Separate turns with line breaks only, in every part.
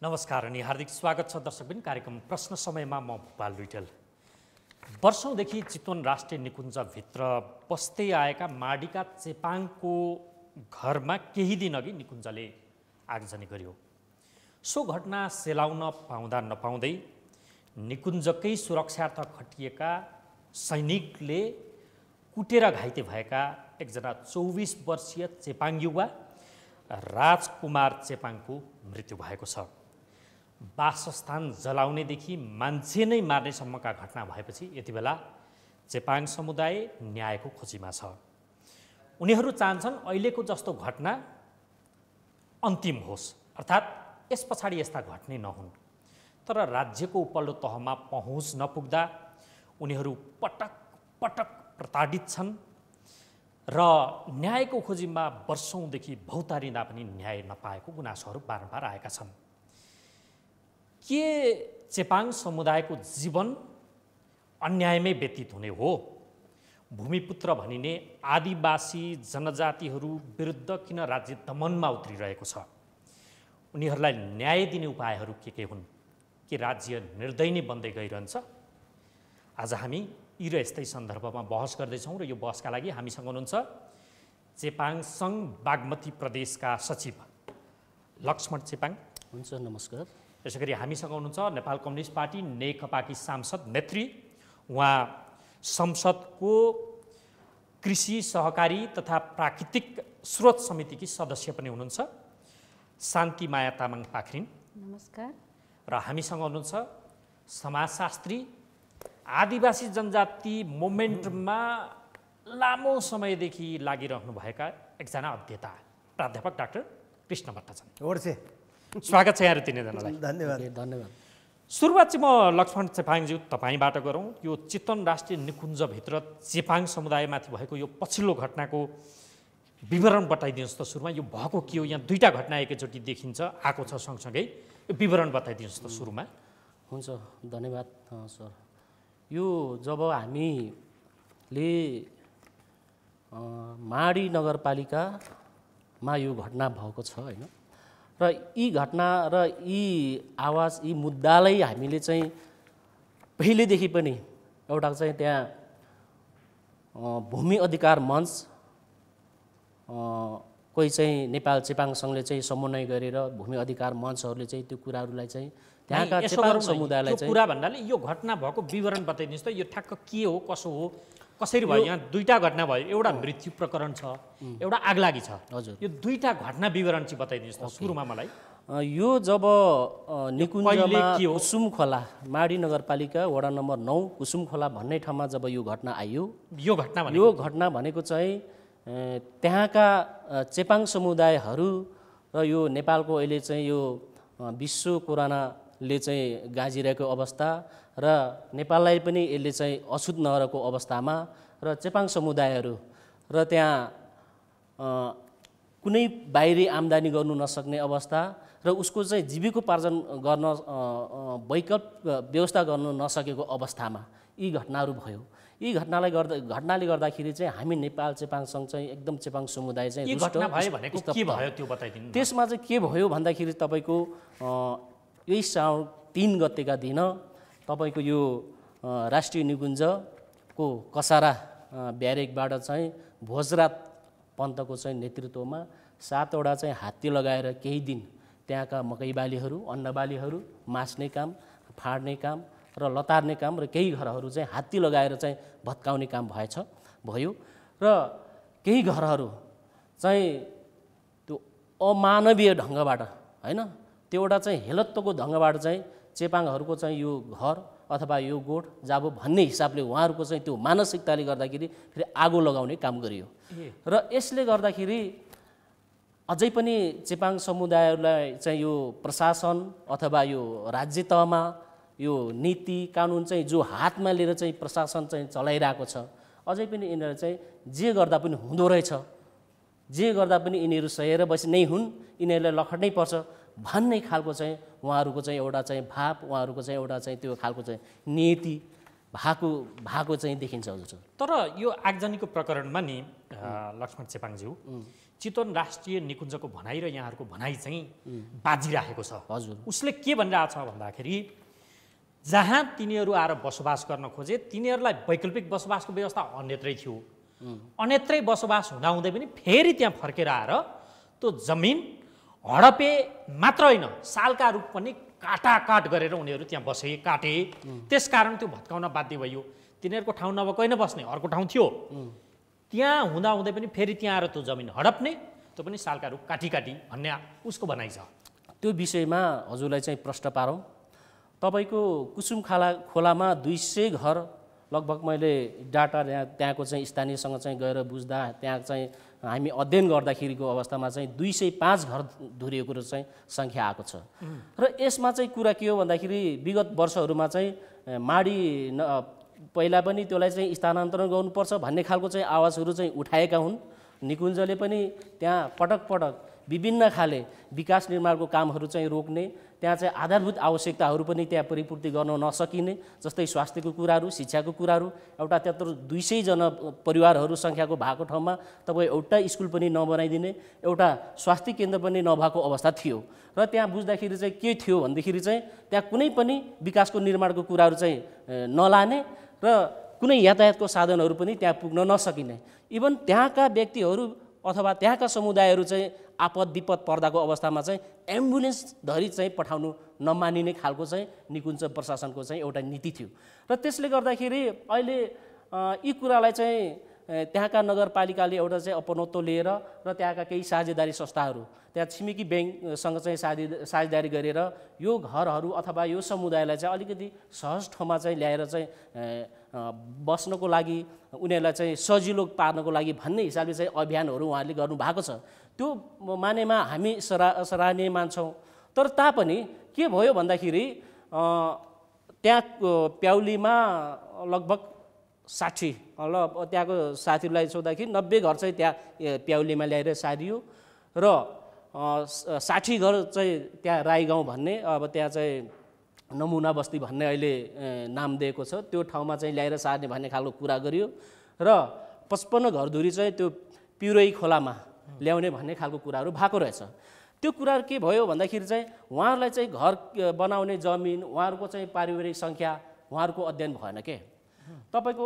नमस्कार अनि हार्दिक स्वागत छ दर्शकबिन कार्यक्रम प्रश्न समयमा म भूपाल लुइटेल। वर्षौंदेखि चितवन राष्ट्रिय निकुञ्जभित्र बस्दै आएका माडीका चेपाङको घरमा केही दिन अघि निकुञ्जले आगजनी गर्यो। सो घटना सेलाउन पाउँदा नपाउँदै निकुञ्जकै सुरक्षार्थ खटिएका सैनिकले कुटेर घाइते भएका एकजना 24 वर्षीय चेपाङ युवा राजकुमार चेपाङको मृत्यु भएको छ। वासस्थान जलाउनेदेखि मान्छे नै मार्नेसम्मका घटना भएपछि यति बेला चेपाङ समुदाय न्यायको खोजीमा छ। उनीहरू चाहन्छन् अहिलेको जस्तो घटना अन्तिम होस्, अर्थात् यस पछाडि यस्ता घट्ने नहुन्। तर राज्यको उपल्लो तहमा पहुँच नपुग्दा उनीहरू पटक पटक प्रताडित छन् र न्यायको खोजीमा वर्षौंदेखि भौतारिँदा पनि न्याय नपाएको गुनासोहरू बारम्बार आएका छन्। के चेपाङ समुदायको जीवन अन्यायमै व्यतीत हुने हो? भूमिपुत्र भनिने आदिवासी जनजातिहरू विरुद्ध किन राज्य दमनमा उत्रिरहेको छ? उनीहरूलाई न्याय दिने उपायहरू के हुन्? के राज्य निर्दयी बन्दै गइरहन्छ? आज हामी यी र यस्तै सन्दर्भमा बहस गर्दैछौँ र यो बहसका लागि हामीसँग हुनुहुन्छ चेपाङ सङ्घ बागमती प्रदेशका सचिव लक्ष्मण चेपाङ।
हुन्छ, नमस्कार।
यसैगरी हामीसँग हुनुहुन्छ नेपाल कम्युनिस्ट पार्टी नेकपाकी सांसद नेत्री, उहाँ संसदको कृषि सहकारी तथा प्राकृतिक स्रोत समितिकी सदस्य पनि हुनुहुन्छ, शान्तिमाया तामाङ पाखरिन।
नमस्कार।
र हामीसँग हुनुहुन्छ समाजशास्त्री, आदिवासी जनजाति मुभमेन्टमा लामो समयदेखि लागिरहनुभएका एकजना अध्येता प्राध्यापक डाक्टर कृष्ण भट्टाचार्य। स्वागत छ यहाँहरू तिनैजनालाई।
धन्यवाद।
सुरुवात चाहिँ म लक्ष्मण चेपाङज्यू तपाईँबाट गरौँ। यो चितवन राष्ट्रिय निकुञ्जभित्र चेपाङ समुदायमाथि भएको यो पछिल्लो घटनाको विवरण बताइदिनुहोस् त। सुरुमा यो भएको के हो? यहाँ दुईवटा घटना एकैचोटि देखिन्छ, आएको छ सँगसँगै, यो विवरण बताइदिनुहोस् त सुरुमा।
हुन्छ, धन्यवाद सर। यो जब हामीले माडी नगरपालिकामा यो घटना भएको छ होइन, र यी घटना र यी आवाज, यी मुद्दालाई हामीले चाहिँ पहिलेदेखि पनि एउटा चाहिँ त्यहाँ भूमि अधिकार मञ्च कोही चाहिँ नेपाल चेपाङ सङ्घले चाहिँ समन्वय गरेर भूमि अधिकार मञ्चहरूले चाहिँ त्यो कुराहरूलाई चाहिँ त्यहाँका चेपाङ समुदायलाई चाहिँ
कुरा भन्नाले यो घटना भएको विवरण बताइदिनुहोस् त। यो ठ्याक्क के हो, कसो हो, कसरी भयो? यहाँ दुईटा घटना भयो, एउटा मृत्यु प्रकरण छ, एउटा आगलागी छ।
हजुर,
यो दुईटा घटना विवरण चाहिँ बताइदिनुहोस् त सुरुमा मलाई।
यो जब निकुञ्जमा कुसुम खोला, माडी नगरपालिका वडा नम्बर 9 कुसुम खोला भन्ने ठाउँमा जब यो घटना आयो, यो घटना भनेको चाहिँ त्यहाँका चेपाङ समुदायहरू र यो नेपालको अहिले चाहिँ यो विश्व कोरोनाले चाहिँ गाजिरहेको अवस्था र नेपाललाई पनि यसले चाहिँ अछुत नरहेको अवस्थामा र चेपाङ समुदायहरू र त्यहाँ कुनै बाहिरी आम्दानी गर्नु नसक्ने अवस्था र उसको चाहिँ जीविकोपार्जन गर्न वैकल्पिक व्यवस्था गर्नु नसकेको अवस्थामा यी घटनाहरू भयो। यी घटनाले गर्दाखेरि चाहिँ हामी नेपाल चेपाङ सङ्घ चाहिँ एकदम चेपाङ समुदाय चाहिँ त्यसमा चाहिँ के भयो भन्दाखेरि तपाईँको यही साउन 3 गतेका दिन तपाईँको यो राष्ट्रिय निकुञ्जको कसारा ब्यारेकबाट चाहिँ भोजराज पन्तको चाहिँ नेतृत्वमा 7 वटा चाहिँ हात्ती लगाएर केही दिन त्यहाँका मकै बालीहरू, अन्न बालीहरू मास्ने काम, फाड्ने काम र लतार्ने काम र केही घरहरू चाहिँ हात्ती लगाएर चाहिँ भत्काउने काम भयो र केही घरहरू चाहिँ त्यो अमानवीय ढङ्गबाट होइन, त्यो एउटा चाहिँ हेलत्तको ढङ्गबाट चाहिँ चेपाङहरूको चाहिँ यो घर अथवा यो गोठ जाबो भन्ने हिसाबले उहाँहरूको चाहिँ त्यो मानसिकताले गर्दाखेरि फेरि आगो लगाउने काम गरियो। र यसले गर्दाखेरि अझै पनि चेपाङ समुदायहरूलाई चाहिँ यो प्रशासन अथवा यो राज्य तहमा यो नीति कानुन चाहिँ जो हातमा लिएर चाहिँ प्रशासन चाहिँ चलाइरहेको छ, अझै पनि यिनीहरू चाहिँ जे गर्दा पनि हुँदो रहेछ, जे गर्दा पनि यिनीहरू सहेर बसी नै हुन्, यिनीहरूलाई लखट्नै पर्छ भन्ने खालको चाहिँ उहाँहरूको चाहिँ एउटा चाहिँ भाव, उहाँहरूको चाहिँ एउटा चाहिँ त्यो खालको चाहिँ नीति भएको चाहिँ देखिन्छ हजुर।
तर यो आगजनीको प्रकरणमा नि लक्ष्मण चेपाङज्यू, चितवन राष्ट्रिय निकुञ्जको भनाइ र यहाँहरूको भनाइ चाहिँ बाजिरहेको छ।
हजुर।
उसले के भनिरहेको छ भन्दाखेरि जहाँ तिनीहरू आएर बसोबास गर्न खोजे तिनीहरूलाई वैकल्पिक बसोबासको व्यवस्था अन्यत्रै थियो। अन्यत्रै बसोबास हुँदाहुँदै पनि फेरि त्यहाँ फर्केर आएर त्यो जमिन हडपे मात्र होइन सालका रूप पनि काटाकाट गरेर उनीहरू त्यहाँ बसे काटे। त्यसकारण त्यो भत्काउन बाध्य भयो। तिनीहरूको ठाउँ नभएको होइन बस्ने, अर्को ठाउँ थियो। त्यहाँ हुँदाहुँदै पनि फेरि त्यहाँ आएर त्यो जमिन हडप्ने, त्यो पनि सालका रूप काटी भन्ने उसको भनाइ छ।
त्यो विषयमा हजुरलाई चाहिँ प्रश्न पारौँ। तपाईँको कुसुम खोलामा 200 घर लगभग मैले डाटा त्यहाँको चाहिँ स्थानीयसँग चाहिँ गएर बुझ्दा त्यहाँ चाहिँ हामी अध्ययन गर्दाखेरिको अवस्थामा चाहिँ 205 घर धुरिएको चाहिँ सङ्ख्या आएको छ। र यसमा चाहिँ कुरा के हो भन्दाखेरि विगत वर्षहरूमा चाहिँ माडी पहिला पनि त्यसलाई चाहिँ स्थानान्तरण गर्नुपर्छ भन्ने खालको चाहिँ आवाजहरू चाहिँ उठाएका हुन्। निकुञ्जले पनि त्यहाँ पटक विभिन्न खाले विकास निर्माणको कामहरू चाहिँ रोक्ने, त्यहाँ चाहिँ आधारभूत आवश्यकताहरू पनि त्यहाँ परिपूर्ति गर्न नसकिने, जस्तै स्वास्थ्यको कुराहरू, शिक्षाको कुराहरू। एउटा त्यत्रो 200 जना परिवारहरू सङ्ख्याको भएको ठाउँमा तपाईँ एउटा स्कुल पनि नबनाइदिने, एउटा स्वास्थ्य केन्द्र पनि नभएको अवस्था थियो। र त्यहाँ बुझ्दाखेरि चाहिँ के थियो भन्दाखेरि चाहिँ त्यहाँ कुनै पनि विकासको निर्माणको कुराहरू चाहिँ नलाने र कुनै यातायातको साधनहरू पनि त्यहाँ पुग्न नसकिने। इभन त्यहाँका व्यक्तिहरू अथवा त्यहाँका समुदायहरू चाहिँ आपद विपद पर्दाको अवस्थामा चाहिँ एम्बुलेन्स धरि चाहिँ पठाउनु नमानिने खालको चाहिँ निकुञ्ज प्रशासनको चाहिँ एउटा नीति थियो। र त्यसले गर्दाखेरि अहिले यी कुरालाई चाहिँ त्यहाँका नगरपालिकाले एउटा चाहिँ अपनत्व लिएर र त्यहाँका केही साझेदारी संस्थाहरू त्यहाँ छिमेकी ब्याङ्कसँग चाहिँ साझेदारी गरेर यो घरहरू अथवा यो समुदायलाई चाहिँ अलिकति सहज ठाउँमा चाहिँ ल्याएर चाहिँ बस्नको लागि उनीहरूलाई चाहिँ सजिलो पार्नको लागि भन्ने हिसाबले चाहिँ अभियानहरू उहाँहरूले गर्नुभएको छ। त्यो मानेमा हामी सराहनीय मान्छौँ। तर तापनि के भयो भन्दाखेरि त्यहाँ प्याउलीमा लगभग 60 त्यहाँको साथीहरूलाई सोद्धाखेरि 90 घर चाहिँ त्यहाँ प्याउलीमा ल्याएर सारियो र 60 घर चाहिँ त्यहाँ राई गाउँ भन्ने, अब त्यहाँ चाहिँ नमुना बस्ती भन्ने अहिले नाम दिएको छ, त्यो ठाउँमा चाहिँ ल्याएर सार्ने भन्ने खालको कुरा गरियो र 55 घरधुरी चाहिँ त्यो पिउरै खोलामा ल्याउने भन्ने खालको कुराहरू भएको रहेछ। त्यो कुराहरू के भयो भन्दाखेरि चाहिँ उहाँहरूलाई चाहिँ घर बनाउने जमिन, उहाँहरूको चाहिँ पारिवारिक सङ्ख्या उहाँहरूको अध्ययन भएन के। तपाईँको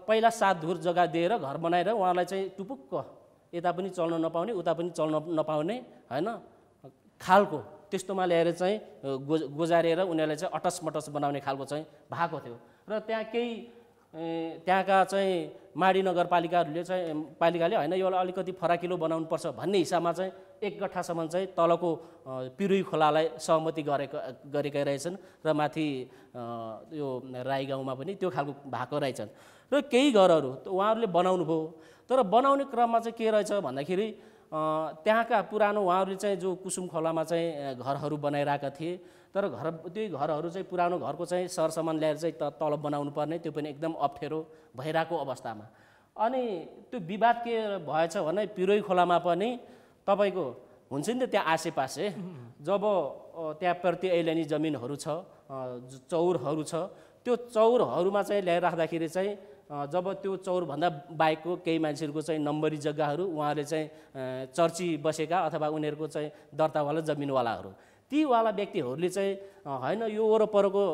पहिला 7 धुर जग्गा दिएर घर बनाएर उहाँलाई चाहिँ टुपुक्क यता पनि चल्न नपाउने उता पनि चल्न नपाउने होइन खालको त्यस्तोमा ल्याएर चाहिँ गोजारेर उनीहरूलाई चाहिँ अटसमटस बनाउने खालको चाहिँ भएको थियो। र त्यहाँ केही त्यहाँका चाहिँ माडी नगरपालिकाहरूले चाहिँ पालिकाले होइन यसलाई अलिकति फराकिलो बनाउनुपर्छ भन्ने हिसाबमा चाहिँ 1 गट्ठासम्म चाहिँ तलको पिरुई खोलालाई सहमति गरेका रहेछन् र माथि यो राई गाउँमा पनि त्यो खालको भएको रहेछन्। र केही घरहरू उहाँहरूले बनाउनु भयो। तर बनाउने क्रममा चाहिँ के रहेछ भन्दाखेरि त्यहाँका पुरानो उहाँहरूले चाहिँ जो कुसुम खोलामा चाहिँ घरहरू बनाइरहेका थिए, तर त्यही घरहरू चाहिँ पुरानो घरको चाहिँ सरसामान ल्याएर चाहिँ तल बनाउनु पर्ने, त्यो पनि एकदम अप्ठ्यारो भइरहेको अवस्थामा। अनि त्यो विवाद के भएछ भने पिरोई खोलामा पनि तपाईँको हुन्छ नि त त्यहाँ आसेपासे जब त्यहाँ प्रति ऐलेनी जमिनहरू छ, चौरहरू छ, त्यो चौरहरूमा चाहिँ ल्याएर राख्दाखेरि चाहिँ जब त्यो चौरभन्दा बाहेकको केही मान्छेहरूको चाहिँ नम्बरी जग्गाहरू उहाँहरूले चाहिँ चर्ची बसेका अथवा उनीहरूको चाहिँ दर्तावाला जमिनवालाहरू तीवाला व्यक्तिहरूले चाहिँ होइन यो वरपरको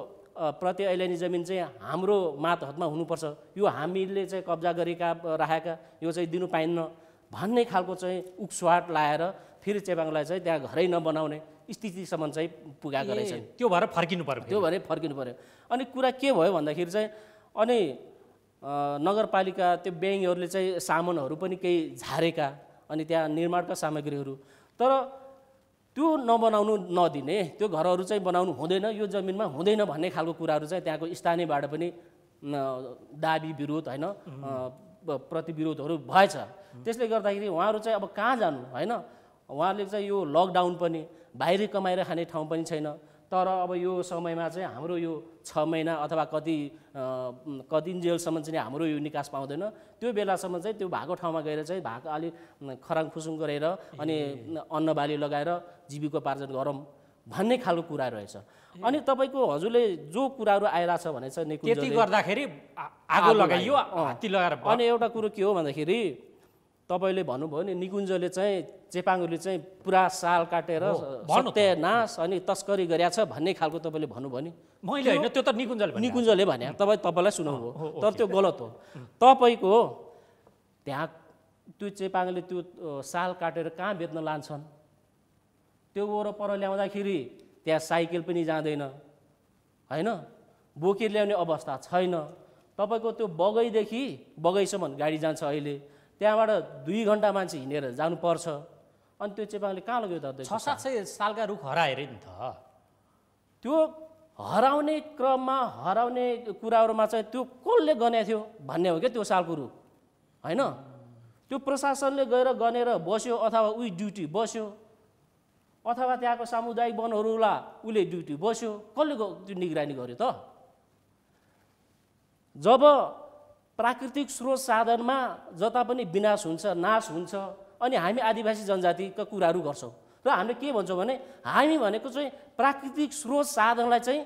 प्रति ऐलेनी जमिन चाहिँ हाम्रो मातहतमा हुनुपर्छ, यो हामीले चाहिँ कब्जा गरेका राखेका, यो चाहिँ दिनु पाइन्न भन्ने खालको चाहिँ उक्सवाट लाएर फेरि चेपाङलाई चाहिँ त्यहाँ घरै नबनाउने स्थितिसम्म चाहिँ पुगाएको रहेछ।
त्यो भएर फर्किनु पर्यो।
त्यो भएर फर्किनु पर्यो। अनि कुरा के भयो भन्दाखेरि चाहिँ अनि नगरपालिका त्यो ब्याङ्कहरूले चाहिँ सामानहरू पनि केही झारेका, अनि त्यहाँ निर्माणका सामग्रीहरू, तर त्यो नबनाउनु नदिने, त्यो घरहरू चाहिँ बनाउनु हुँदैन, यो जमिनमा हुँदैन भन्ने खालको कुराहरू चाहिँ त्यहाँको स्थानीयबाट पनि दाबी विरोध होइन प्रतिविरोधहरू भएछ। त्यसले गर्दाखेरि उहाँहरू चाहिँ अब कहाँ जानु होइन, उहाँहरूले चाहिँ यो लकडाउन पनि बाहिर कमाएर खाने ठाउँ पनि छैन, तर अब यो समयमा चाहिँ हाम्रो यो 6 महिना अथवा कति जेलसम्म चाहिँ हाम्रो यो निकास पाउँदैन, त्यो बेलासम्म चाहिँ त्यो भएको ठाउँमा गएर चाहिँ भएको अलि खराङखुसुङ गरेर अनि अन्नबाली लगाएर जीविकोपार्जन गरौँ भन्ने खालको कुरा रहेछ। अनि तपाईँको हजुरले जो कुराहरू आइरहेछ भने चाहिँ
त्यति गर्दाखेरि आगो लगाइयो, हात्ती लगाएर।
अनि एउटा कुरो के हो भन्दाखेरि तपाईँले भन्नुभयो नि निकुञ्जले चाहिँ चेपाङले चाहिँ पुरा साल काटेर सत्यानाश अनि तस्करी गरेछ भन्ने खालको तपाईँले भन्नुभयो नि।
मैले होइन, त्यो त
निकुञ्जले भने तपाईँलाई सुनाउनु हो, तर त्यो गलत हो। तपाईँको त्यहाँ त्यो चेपाङले त्यो साल काटेर कहाँ बेच्न लान्छन्? त्यो वरपर ल्याउँदाखेरि त्यहाँ साइकल पनि जाँदैन होइन, बोकेर ल्याउने अवस्था छैन। तपाईँको त्यो बगैदेखि बगैसम्म गाडी जान्छ अहिले, त्यहाँबाट 2 घन्टा मान्छे हिँडेर जानुपर्छ। अनि त्यो चेपाङले कहाँ लग्यो त?
600-700 सालका रुख हराए अरे नि त।
त्यो हराउने क्रममा हराउने कुराहरूमा चाहिँ त्यो कसले गनेको थियो भन्ने हो क्या त्यो सालको रुख होइन। त्यो प्रशासनले गएर गनेर बस्यो अथवा उही ड्युटी बस्यो अथवा त्यहाँको सामुदायिक वनहरूलाई उसले ड्युटी बस्यो, कसले त्यो निगरानी गर्यो त? जब प्राकृतिक स्रोत साधनमा जता पनि विनाश हुन्छ, नाश हुन्छ, अनि हामी आदिवासी जनजातिका कुराहरू गर्छौँ र हामीले के भन्छौँ भने हामी भनेको चाहिँ प्राकृतिक स्रोत साधनलाई चाहिँ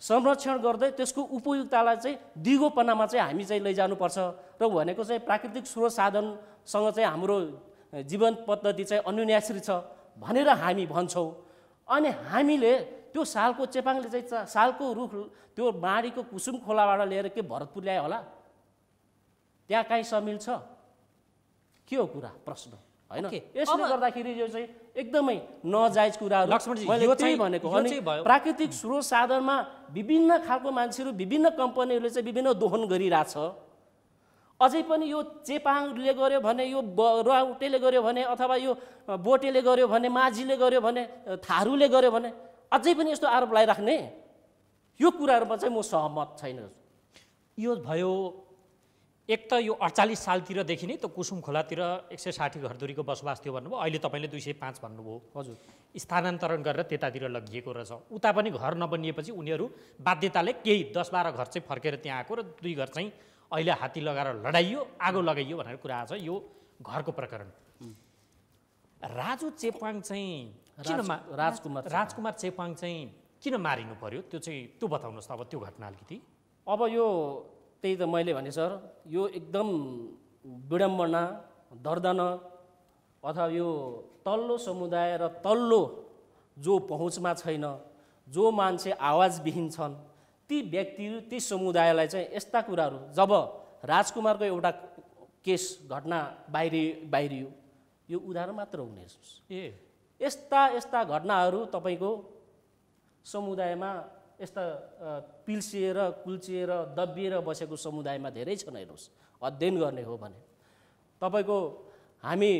संरक्षण गर्दै त्यसको उपयुक्ततालाई चाहिँ दिगोपनामा चाहिँ हामी चाहिँ लैजानुपर्छ र भनेको चाहिँ प्राकृतिक स्रोत साधनसँग चाहिँ हाम्रो जीवन पद्धति चाहिँ अन्योन्याश्रित छ भनेर हामी भन्छौँ। अनि हामीले त्यो सालको चेपाङले चाहिँ सालको रुख त्यो माडीको कुसुम खोलाबाट लिएर के भरतपुर ल्यायो होला? त्यहाँ काहीँ समिल छ? के हो कुरा? प्रश्न होइन। यसले गर्दाखेरि यो चाहिँ एकदमै नजायज कुराहरू मैले त्यही भनेको हो नि। प्राकृतिक स्रोत साधनमा विभिन्न खालको मान्छेहरू विभिन्न कम्पनीहरूले चाहिँ विभिन्न दोहन गरिरहेछ। अझै पनि यो चेपाङले गर्यो भने, यो राउटेले गर्यो भने, अथवा यो बोटेले गर्यो भने, माझीले गर्यो भने, थारूले गर्यो भने अझै पनि यस्तो आरोप लगाइराख्ने, यो कुराहरूमा चाहिँ म सहमत छैन।
यो भयो एक त यो 48 सालतिरदेखि नै त कुसुम खोलातिर 160 घरधुरीको बसोबास थियो भन्नुभयो, अहिले तपाईँले 205 भन्नुभयो।
हजुर,
स्थानान्तरण गरेर त्यतातिर लगिएको रहेछ। उता पनि घर नबनिएपछि उनीहरू बाध्यताले केही 10-12 घर चाहिँ फर्केर त्यहाँ आएको र 2 घर चाहिँ अहिले हात्ती लगाएर लडाइयो, आगो लगाइयो भनेर कुरा आछ। यो घरको प्रकरण। राजु चेपाङ चाहिँ किन राजकुमार चेपाङ चाहिँ किन मारिनु पर्यो? त्यो चाहिँ त्यो बताउनुहोस् त अब त्यो घटना अलिकति।
अब यो त्यही त मैले भने सर, यो एकदम विडम्बना, दर्दनाक अथवा यो तल्लो समुदाय र तल्लो जो पहुँचमा छैन, जो मान्छे आवाजविहीन छन्, ती व्यक्तिहरू ती समुदायलाई चाहिँ यस्ता कुराहरू, जब राजकुमारको एउटा केस घटना बाहिरियो, यो उदाहरण मात्र हुने यस्ता घटनाहरू तपाईँको समुदायमा यस्ता पिल्सिएर कुल्चिएर दबिएर बसेको समुदायमा धेरै छन्। हेर्नुहोस्, अध्ययन गर्ने हो भने तपाईँको हामी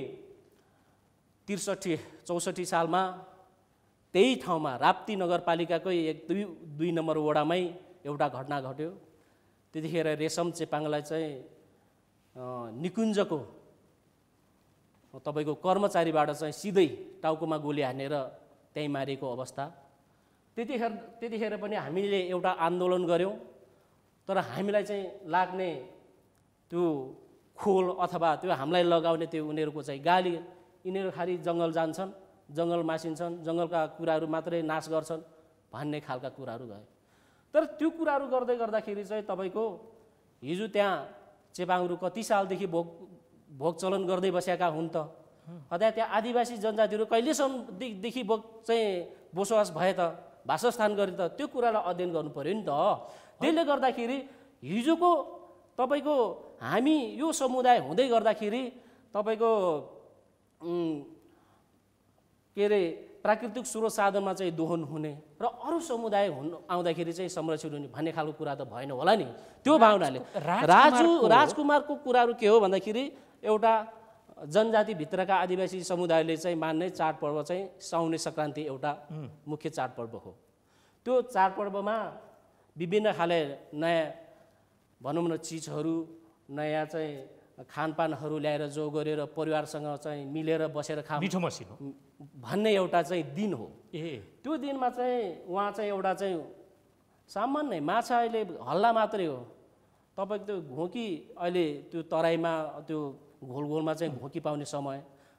63-64 सालमा त्यही ठाउँमा राप्ती नगरपालिकाकै 1-2 नम्बर वडामै एउटा घटना घट्यो। त्यतिखेर रेशम चेपाङलाई चाहिँ निकुञ्जको तपाईँको कर्मचारीबाट चाहिँ सिधै टाउकोमा गोली हानेर त्यहीँ मारिएको अवस्था। त्यतिखेर पनि हामीले एउटा आन्दोलन गऱ्यौँ, तर हामीलाई चाहिँ लाग्ने त्यो खोल अथवा त्यो हामीलाई लगाउने त्यो उनीहरूको चाहिँ गाली, यिनीहरू खालि जङ्गल जान्छन्, जङ्गल मासिन्छन्, जङ्गलका कुराहरू मात्रै नाश गर्छन् भन्ने खालका कुराहरू गए। तर त्यो कुराहरू गर्दाखेरि चाहिँ तपाईँको हिजो त्यहाँ चेपाङहरू कति सालदेखि भोग चलन गर्दै बसेका हुन् त? अथवा त्यहाँ आदिवासी जनजातिहरू कहिलेसम्मदेखि चाहिँ बसोबास भए त, वासस्थान गरे त? त्यो कुरालाई अध्ययन गर्नु पर्यो नि त। त्यसले गर्दाखेरि हिजोको तपाईँको हामी यो समुदाय हुँदै गर्दाखेरि तपाईँको के अरे प्राकृतिक स्रोत साधनमा चाहिँ दोहन हुने र अरू समुदाय आउँदाखेरि चाहिँ संरक्षण हुने भन्ने खालको कुरा त भएन होला नि। त्यो भावनाले राजकुमारको कुराहरू के हो भन्दाखेरि एउटा जनजातिभित्रका आदिवासी समुदायले चाहिँ मान्ने चाडपर्व चाहिँ साउने सङ्क्रान्ति एउटा मुख्य चाडपर्व हो। त्यो चाडपर्वमा विभिन्न खाले नयाँ भनौँ न चिजहरू, नयाँ चाहिँ खानपानहरू ल्याएर जो गरेर परिवारसँग चाहिँ मिलेर बसेर
मिठो मसिनो
भन्ने एउटा चाहिँ दिन हो। त्यो दिनमा चाहिँ उहाँ चाहिँ एउटा चाहिँ सामान्य माछा अहिले हल्ला मात्रै हो। तपाईँको त्यो घोकी अहिले त्यो तराईमा त्यो घोलघोलमा चाहिँ घोकी पाउने समय,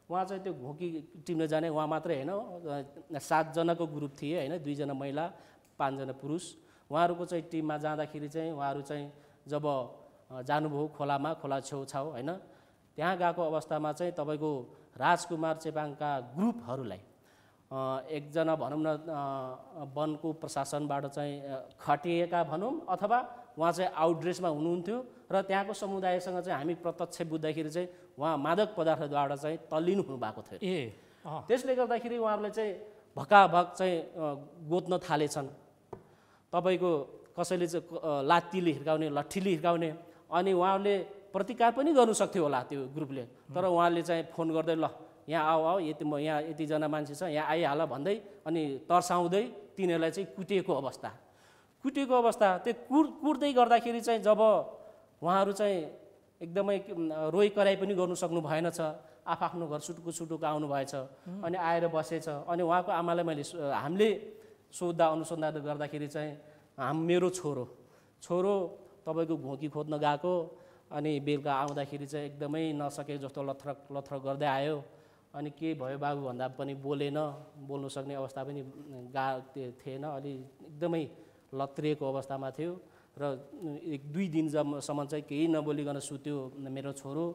उहाँ चाहिँ त्यो घोकी टिप्न जाने उहाँ मात्रै होइन, 7 जनाको ग्रुप थिए होइन, 2 जना महिला 5 जना पुरुष। उहाँहरूको चाहिँ टिममा जाँदाखेरि चाहिँ उहाँहरू चाहिँ जब जानुभयो खोलामा, खोला छेउछाउ होइन, त्यहाँ गएको अवस्थामा चाहिँ तपाईँको राजकुमार चेपाङका ग्रुपहरूलाई एकजना भनौँ न वनको प्रशासनबाट चाहिँ खटिएका भनौँ अथवा उहाँ चाहिँ आउटड्रेसमा हुनुहुन्थ्यो र त्यहाँको समुदायसँग चाहिँ हामी प्रत्यक्ष बुझ्दाखेरि चाहिँ उहाँ मादक पदार्थद्वारा चाहिँ तल्लीन हुनुभएको थियो। त्यसले गर्दाखेरि उहाँहरूले चाहिँ भकाभक चाहिँ गोत्न थालेछन्। तपाईँको कसैले चाहिँ लात्तीले हिर्काउने, लट्ठीले हिर्काउने, अनि उहाँहरूले प्रतिकार पनि गर्नु सक्थ्यो होला त्यो ग्रुपले, तर उहाँले चाहिँ फोन गर्दै ल यहाँ आऊ यति म यहाँ यतिजना मान्छे छ यहाँ आइहाल भन्दै अनि तर्साउँदै तिनीहरूलाई चाहिँ कुटेको अवस्था त्यो कुट्दै गर्दाखेरि चाहिँ जब उहाँहरू चाहिँ एकदमै रोइ कराइ पनि गर्नु सक्नु भएन छ, आफ्नो घर सुटुको आउनु भएछ अनि आएर बसेछ। अनि उहाँको आमालाई हामीले सोद्धा अनुसन्धान गर्दाखेरि चाहिँ मेरो छोरो तपाईँको घोकी खोज्न गएको अनि बेलुका आउँदाखेरि चाहिँ एकदमै नसके जस्तो लथ्रक गर्दै आयो। अनि के भयो बाबु भन्दा पनि बोल्नु सक्ने अवस्था पनि थिएन, अलि एकदमै लत्रिएको अवस्थामा थियो र 1-2 दिनसम्म चाहिँ केही नबोलिकन सुत्यो मेरो छोरो।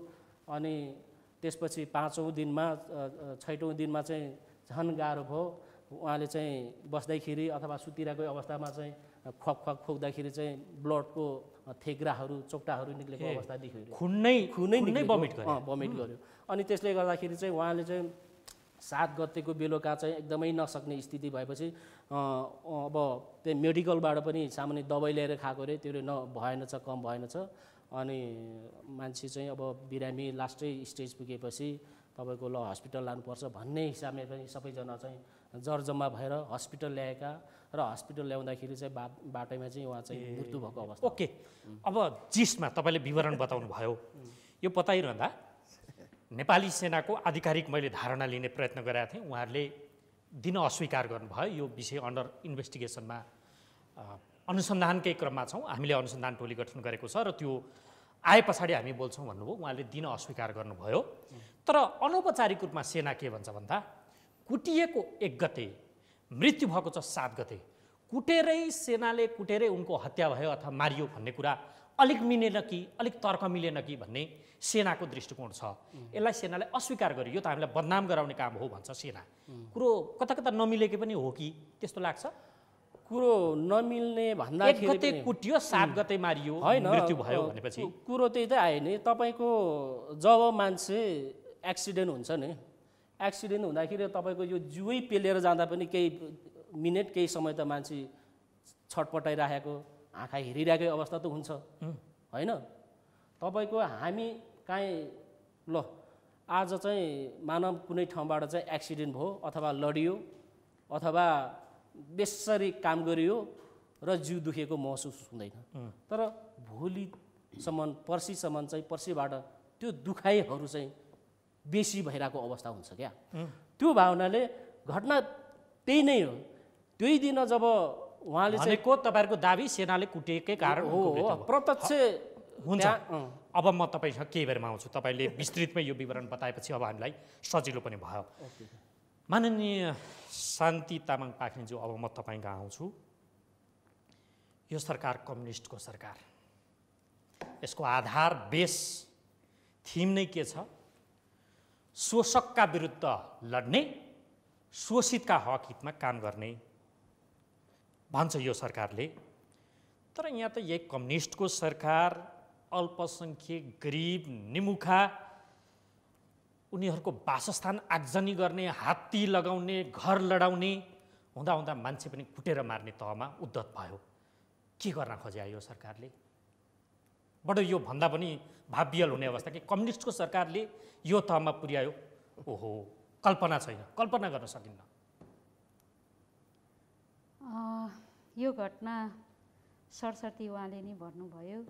अनि त्यसपछि 5औं दिनमा 6औं दिनमा चाहिँ झन् गाह्रो भयो। उहाँले चाहिँ बस्दैखेरि अथवा सुतिरहेको अवस्थामा चाहिँ खक खोक्दाखेरि चाहिँ ब्लडको थेग्राहरू चोक्टाहरू निक्लेको अवस्था देखियो, खुनै बमिट गर्यो। अनि त्यसले गर्दाखेरि चाहिँ उहाँले चाहिँ 7 गतेको बेलुका चाहिँ एकदमै नसक्ने स्थिति भएपछि अब त्यो मेडिकलबाट पनि सामान्य दबाई ल्याएर खाएको अरे, त्यो कम भएन छ। अनि मान्छे चाहिँ अब बिरामी लास्टै स्टेज पुगेपछि तपाईँको ल हस्पिटल लानुपर्छ भन्ने हिसाबले पनि सबैजना चाहिँ जर्जम्मा भएर हस्पिटल ल्याएका र हस्पिटल ल्याउँदाखेरि चाहिँ बाटैमा चाहिँ उहाँ चाहिँ मृत्यु भएको अवस्था।
ओके, अब जिसमा तपाईँले विवरण बताउनु भयो, यो बताइरहँदा नेपाली सेनाको आधिकारिक मैले धारणा लिने प्रयत्न गरेका थिएँ, उहाँहरूले दिन अस्वीकार गर्नुभयो। यो विषय अन्डर इन्भेस्टिगेसनमा अनुसन्धानकै क्रममा छौँ, हामीले अनुसन्धान टोली गठन गरेको छ र त्यो आए पछाडि हामी बोल्छौँ भन्नुभयो, उहाँले दिन अस्वीकार गर्नुभयो। तर अनौपचारिक रूपमा सेना के भन्छ भन्दा कुटिएको 1 गते, मृत्यु भएको छ 7 गते, सेनाले कुटेरै उनको हत्या भयो अथवा मारियो भन्ने कुरा अलिक मिलेन कि अलिक तर्क मिलेन कि भन्ने सेनाको दृष्टिकोण छ। यसलाई सेनाले अस्वीकार गर्यो, यो त हामीलाई बदनाम गराउने काम हो भन्छ सेना। कुरो कता नमिलेकै पनि हो कि त्यस्तो लाग्छ?
कुरो नमिल्ने भन्दा
1 गते कुटियो 7 गते मारियो मृत्यु भयो भनेपछि
कुरो त्यही त आयो नि। तपाईँको जब मान्छे एक्सिडेन्ट हुन्छ नि, एक्सिडेन्ट हुँदाखेरि तपाईँको यो जिउै पेलेर जाँदा पनि केही मिनेट केही समय त मान्छे छटपटाइराखेको आँखा हेरिरहेको अवस्था त हुन्छ होइन। तपाईँको हामी काहीँ ल आज चाहिँ मानव कुनै ठाउँबाट चाहिँ एक्सिडेन्ट भयो अथवा लडियो अथवा बेसरी काम गरियो र जिउ दुखेको महसुस हुँदैन, तर भोलिसम्म पर्सिबाट त्यो दुखाइहरू चाहिँ बेसी भइरहेको अवस्था हुन्छ क्या। त्यो भावनाले घटना त्यही नै हो। त्यही दिन जब उहाँले चाहिँ
तपाईँहरूको दाबी सेनाले कुटेकै कारण
हो, प्रत्यक्ष
हुन्छ। अब म तपाईँसँग केही बेरमा आउँछु, तपाईँले विस्तृतमै यो विवरण बताएपछि अब हामीलाई सजिलो पनि भयो। माननीय शान्ति तामाङ पाखरिनज्यू, अब म तपाईँ कहाँ आउँछु। यो सरकार कम्युनिस्टको सरकार, यसको आधार बेस थिम नै के छ? शोषकका विरुद्ध लड्ने, शोषितका हक हितमा काम गर्ने भन्छ यो सरकारले। तर यहाँ त यही कम्युनिस्टको सरकार अल्पसङ्ख्यक गरिब निमुखा उनीहरूको वासस्थान आगजनी गर्ने, हात्ती लगाउने, घर लडाउने हुँदा मान्छे पनि कुटेर मार्ने तहमा उद्धत भयो। के गर्न खोज्या यो सरकारले? बडो यो भन्दा पनि भाव्यल हुने अवस्था कि कम्युनिस्टको सरकारले यो तहमा पुर्यायो। ओहो, कल्पना छैन, कल्पना गर्न सकिन्न।
यो घटना सरसर्ती उहाँले नै भन्नुभयो।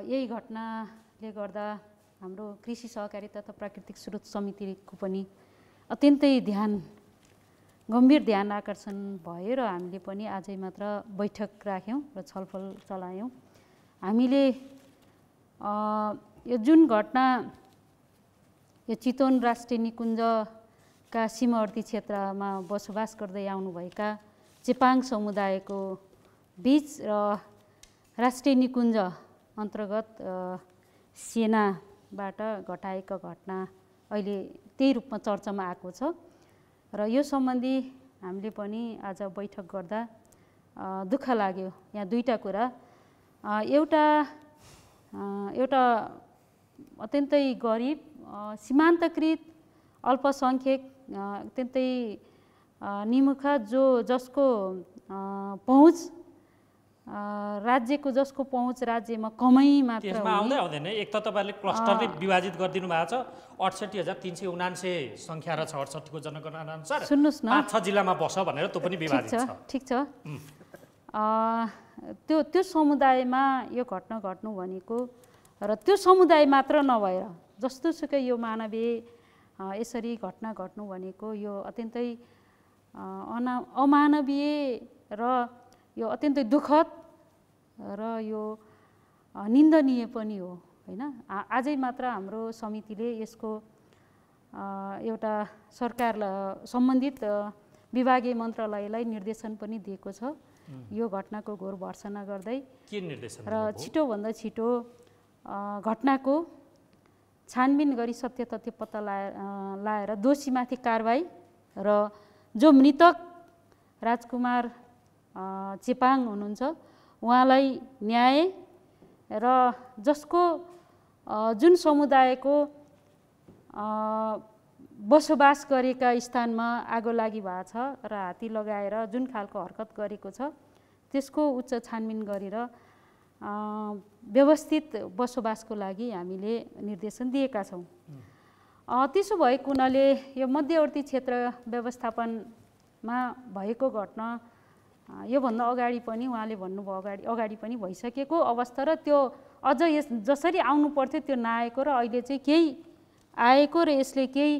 यही घटनाले गर्दा हाम्रो कृषि सहकारी तथा प्राकृतिक स्रोत समितिको पनि अत्यन्तै गम्भीर ध्यान आकर्षण भयो र हामीले पनि आजै मात्र बैठक राख्यौँ र छलफल चलायौँ। हामीले यो जुन घटना यो चितवन राष्ट्रिय निकुञ्जका सीमावर्ती क्षेत्रमा बसोबास गर्दै आउनुभएका चेपाङ समुदायको बीच र राष्ट्रिय निकुञ्ज अन्तर्गत सेना बाट घटाएको घटना अहिले त्यही रूपमा चर्चामा आएको छ र यो सम्बन्धी हामीले पनि आज बैठक गर्दा दुःख लाग्यो। यहाँ दुईटा कुरा, एउटा अत्यन्तै गरिब सीमान्तकृत अल्पसङ्ख्यक अत्यन्तै निमुखा जसको पहुँच राज्यको जसको पहुँच राज्यमा कमै मात्र
त्यसमा आउँदैन। एक त तपाईँले क्लस्टरले विभाजित गरिदिनु भएको छ, 68,379 सङ्ख्या र 68 को जनगणना अनुसार
सुन्नुहोस् न
5-6 जिल्लामा बस भनेर त्यो पनि विभाजित छ।
ठिक छ। त्यो समुदायमा यो घटना घट्नु भनेको र त्यो समुदाय मात्र नभएर जस्तोसुकै यो मानवीय यसरी घटना घट्नु भनेको यो अत्यन्तै अमानवीय र यो अत्यन्तै दुःखद र यो निन्दनीय पनि हो हैन। आजै मात्र हाम्रो समितिले यसको एउटा सरकारलाई सम्बन्धित विभागीय मन्त्रालयलाई निर्देशन पनि दिएको छ यो घटनाको घोर भर्त्सना गर्दै
के निर्देशन
र छिटोभन्दा छिटो घटनाको छानबिन गरी सत्य तथ्य पत्ता लाएर दोषीमाथि कारबाही र जो मृतक राजकुमार चेपाङ हुनुहुन्छ उहाँलाई न्याय र जसको जुन समुदायको बसोबास गरेका स्थानमा आगो लागि भएको छ र हात्ती लगाएर जुन खालको हरकत गरेको छ त्यसको उच्च छानबिन गरेर व्यवस्थित बसोबासको लागि हामीले निर्देशन दिएका छौँ। त्यसो भएको हुनाले यो मध्यवर्ती क्षेत्र व्यवस्थापनमा भएको घटना योभन्दा अगाडि पनि उहाँले भन्नुभयो अगाडि पनि भइसकेको अवस्था र त्यो अझ जसरी आउनु पर्थ्यो त्यो नआएको र अहिले चाहिँ केही आएको र यसले केही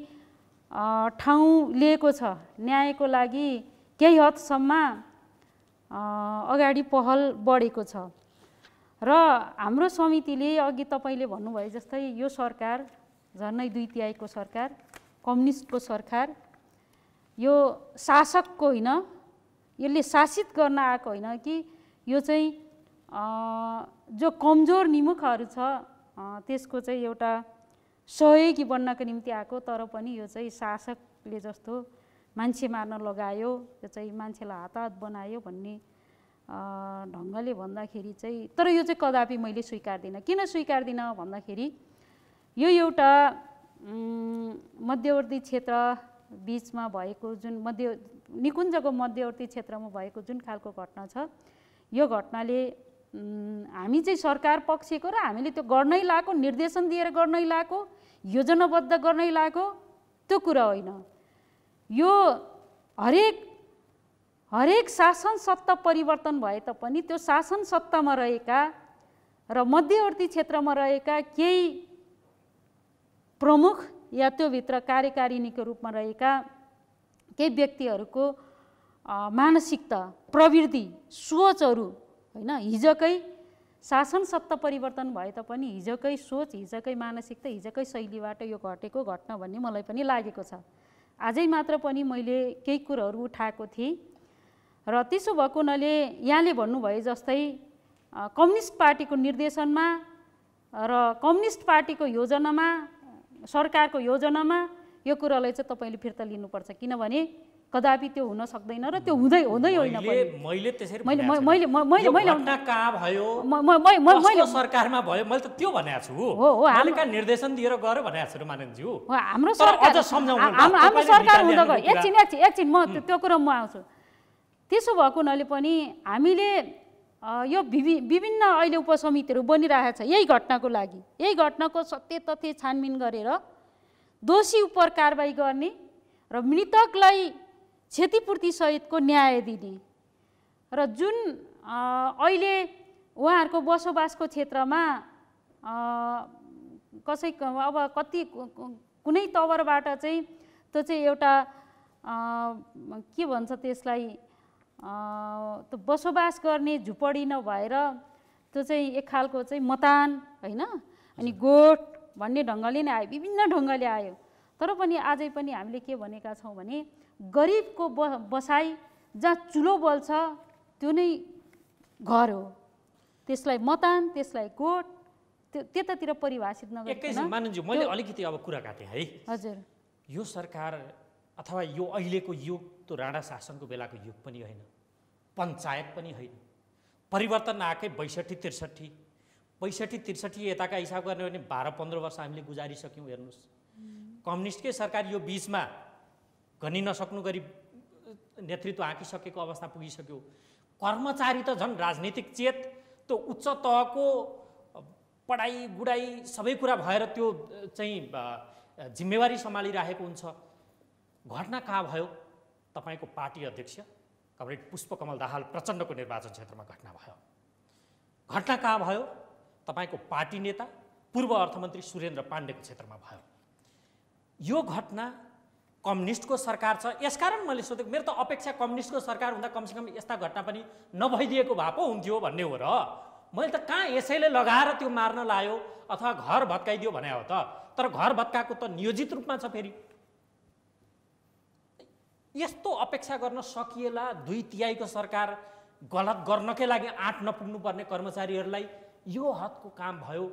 ठाउँ लिएको छ। न्यायको लागि केही हदसम्म अगाडि पहल बढेको छ र हाम्रो समितिले अघि तपाईँले भन्नुभयो जस्तै यो सरकार झन्डै 2/3 सरकार कम्युनिस्टको सरकार यो शासकको होइन, यसले शासित गर्न आएको होइन कि यो चाहिँ जो कमजोर निमुखहरू छ त्यसको चाहिँ एउटा सहयोगी बन्नको निम्ति आएको, तर पनि यो चाहिँ शासकले जस्तो मान्छे मार्न लगायो, यो चाहिँ मान्छेलाई हात बनायो भन्ने ढङ्गले भन्दाखेरि चाहिँ, तर यो चाहिँ कदापि मैले स्वीकार्दिनँ। किन स्वीकार्दिनँ भन्दाखेरि यो एउटा मध्यवर्ती क्षेत्र बिचमा भएको जुन निकुञ्जको मध्यवर्ती क्षेत्रमा भएको जुन खालको घटना छ यो घटनाले हामी चाहिँ सरकार पक्षको र हामीले त्यो गर्नै लागेको, निर्देशन दिएर गर्नै लागेको, योजनाबद्ध गर्नै लागेको त्यो कुरा होइन। यो हरेक शासन सत्ता परिवर्तन भए तापनि त्यो शासन सत्तामा रहेका र मध्यवर्ती क्षेत्रमा रहेका केही प्रमुख या त्योभित्र कार्यकारिणीको रूपमा रहेका केही व्यक्तिहरूको मानसिकता, प्रवृत्ति, सोचहरू होइन, हिजोकै शासन सत्ता परिवर्तन भए तापनि हिजोकै सोच, हिजोकै मानसिकता, हिजोकै शैलीबाट यो घटेको घटना भन्ने मलाई पनि लागेको छ। आजै मात्र पनि मैले केही कुराहरू उठाएको थिएँ र त्यसो भएको हुनाले यहाँले भन्नुभयो जस्तै कम्युनिस्ट पार्टीको निर्देशनमा र कम्युनिस्ट पार्टीको योजनामा, सरकारको योजनामा यो कुरालाई चाहिँ तपाईँले फिर्ता लिनुपर्छ, किनभने कदापि त्यो हुन सक्दैन र त्यो हुँदै होइन।
मैले त्यसरी
मैले
कहाँ भयो सरकारमा भयो मैले त त्यो भनेको छु हो, मैले कहाँ निर्देशन दिएर गरे भनेको छु माननज्यू।
हाम्रो सरकार हुँदा गयो। एकछिन म त्यो कुरा म आउँछु। त्यसो भएको हुनाले पनि हामीले यो विभिन्न अहिले उपसमितिहरू बनिरहेको छ यही घटनाको लागि, यही घटनाको सत्य तथ्य छानबिन गरेर दोषी उप कारबाही गर्ने र मृतकलाई क्षतिपूर्ति सहितको न्याय दिने र जुन अहिले उहाँहरूको बसोबासको क्षेत्रमा कसैको अब कति कुनै तवरबाट चाहिँ त्यो चाहिँ एउटा के भन्छ त्यसलाई त्यो बसोबास गर्ने झुपडी नभएर त्यो चाहिँ एक खालको चाहिँ मतान होइन, अनि गोठ भन्ने ढङ्गले नै आयो, विभिन्न ढङ्गले आयो। तर पनि आजै पनि हामीले के भनेका छौँ भने गरिबको बसाइ जहाँ चुलो बल्छ त्यो नै घर हो, त्यसलाई मतान, त्यसलाई गोठ, त्यतातिर परिभाषित
एकैछिन
नगरिकन
मानन्ज्यू मैले अलिकति अब कुरा काटेँ है।
हजुर
यो सरकार अथवा यो अहिलेको युग त्यो राणा शासनको बेलाको युग पनि होइन, पञ्चायत पनि होइन। परिवर्तन आएकै 62-63 65-63 यताका हिसाब गर्ने भने 12-15 वर्ष हामीले गुजारिसक्यौँ। हेर्नुहोस्, कम्युनिस्टकै सरकार यो बिचमा गनि नसक्नु गरी नेतृत्व हाँकिसकेको अवस्था पुगिसक्यो। कर्मचारी त झन् राजनीतिक चेत त्यो उच्च तहको पढाइ गुडाइ सबै कुरा भएर त्यो चाहिँ जिम्मेवारी सम्हालिरहेको हुन्छ। घटना कहाँ भयो? तपाईँको पार्टी अध्यक्ष कमरेड पुष्पकमल दाहाल प्रचण्डको निर्वाचन क्षेत्रमा घटना भयो। घटना कहाँ भयो? तपाईँको पार्टी नेता पूर्व अर्थमन्त्री सुरेन्द्र पाण्डेको क्षेत्रमा भयो। यो घटना कम्युनिस्टको सरकार छ, यसकारण मैले सोधेको। मेरो त अपेक्षा कम्युनिस्टको सरकार हुँदा कमसेकम यस्ता घटना पनि नभइदिएको भए पो हुन्थ्यो भन्ने हो र। मैले त कहाँ यसैले लगाएर त्यो मार्न लायो अथवा घर भत्काइदियो भने हो त। तर घर भत्काएको त नियोजित रूपमा छ। फेरि यस्तो अपेक्षा गर्न सकिएला 2/3 सरकार गलत गर्नकै लागि आँट नपुग्नुपर्ने कर्मचारीहरूलाई यो हदको काम भयो,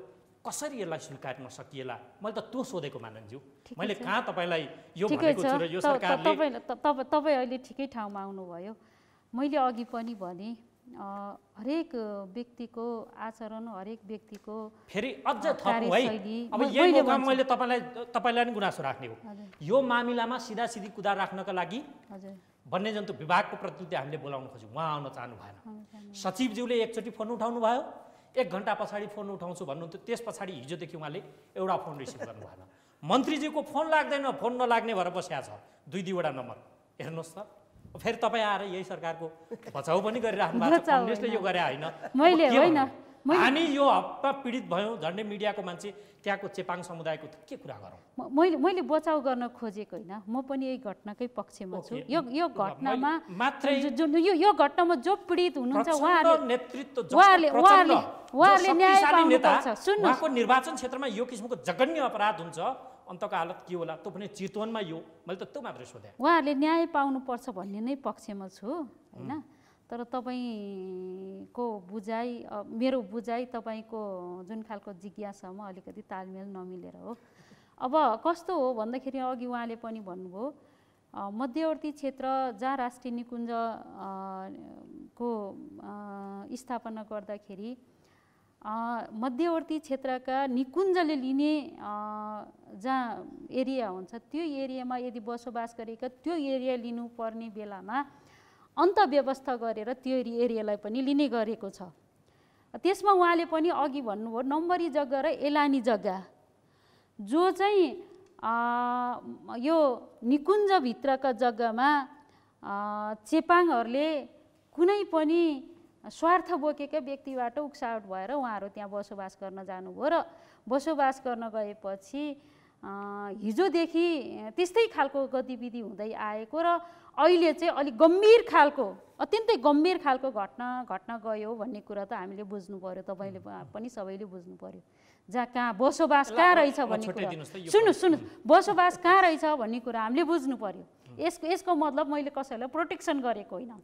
कसरी यसलाई स्वीकार्न सकिएला? मैले त त्यो सोधेको मानन्ज्यू। मैले कहाँ तपाईँलाई यो भनेको छु र यो सरकारले
तपाईँ अहिले ठिकै ठाउँमा आउनुभयो। मैले अघि पनि भने हरेक व्यक्तिको आचरण, हरेक व्यक्तिको
फेरि अझ थप्नु है। अब यही मौका मैले तपाईँलाई नि गुनासो राख्ने हो। यो मामिलामा सिधासिधी कुदा राख्नका लागि वन्यजन्तु विभागको प्रतिनिधि हामीले बोलाउन खोज्यौँ, उहाँ आउन चाहनु भएन। सचिवज्यूले एकचोटि फोन उठाउनु भयो, 1 घन्टा पछाडि फोन उठाउँछु भन्नुहुन्थ्यो। त्यस पछाडि हिजोदेखि उहाँले एउटा फोन रिसिभ गर्नु भएन। मन्त्रीजीको फोन लाग्दैन, फोन नलाग्ने भएर बसिया छ 2-2वटा नम्बर। हेर्नुहोस् त, फेरि तपाईँ आएर यही सरकारको बचाउ पनि गरिराख्नु भएको छ। कङ्ग्रेसले यो गरे होइन, हामी यो हप्ता पीडित भयौँ। झन्डै मिडियाको मान्छे त्यहाँको चेपाङ समुदायको के कुरा गरौँ?
मैले बचाउ गर्न खोजेको होइन, म पनि यही घटनाकै पक्षमा छु। यो घटनामा मात्रै यो घटनामा जो पीडित हुनुहुन्छ उहाँहरूले न्याय पाउनुपर्छ। सुन्नुहोस्,
उहाँको निर्वाचन क्षेत्रमा यो किसिमको जघन्य अपराध हुन्छ, अन्तको हालत के होला? त्यो पनि चितवनमा यो। मैले त त्यो मात्रै सोधेँ।
उहाँहरूले न्याय पाउनुपर्छ भन्ने नै पक्षमा छु होइन। तर तपाईँको बुझाइ मेरो बुझाइ तपाईँको जुन खालको जिज्ञासामा अलिकति तालमेल नमिलेर हो। अब कस्तो हो भन्दाखेरि अघि उहाँले पनि भन्नुभयो, मध्यवर्ती क्षेत्र जहाँ राष्ट्रिय निकुञ्ज को स्थापना गर्दाखेरि मध्यवर्ती क्षेत्रका निकुञ्जले लिने जहाँ एरिया हुन्छ त्यो एरियामा यदि बसोबास गरेका त्यो एरिया लिनुपर्ने बेलामा अन्तव्यवस्था गरेर त्यो एरियालाई पनि लिने गरेको छ। त्यसमा उहाँले पनि अघि भन्नुभयो नम्बरी जग्गा र एलानी जग्गा जो चाहिँ यो निकुञ्जभित्रका जग्गामा चेपाङहरूले कुनै पनि स्वार्थ बोकेका व्यक्तिबाट उक्साहट भएर उहाँहरू त्यहाँ बसोबास गर्न जानुभयो र बसोबास गर्न गएपछि हिजोदेखि त्यस्तै खालको गतिविधि हुँदै आएको र अहिले चाहिँ अलिक गम्भीर खालको अत्यन्तै गम्भीर खालको घटना गयो भन्ने कुरा त हामीले बुझ्नु पर्यो, तपाईँले पनि सबैले बुझ्नु पर्यो। जहाँ कहाँ बसोबास कहाँ रहेछ भन्ने कुरा, सुन्नुहोस् बसोबास कहाँ रहेछ भन्ने कुरा हामीले बुझ्नु पर्यो। यसको मतलब मैले कसैलाई प्रोटेक्सन गरेको होइन।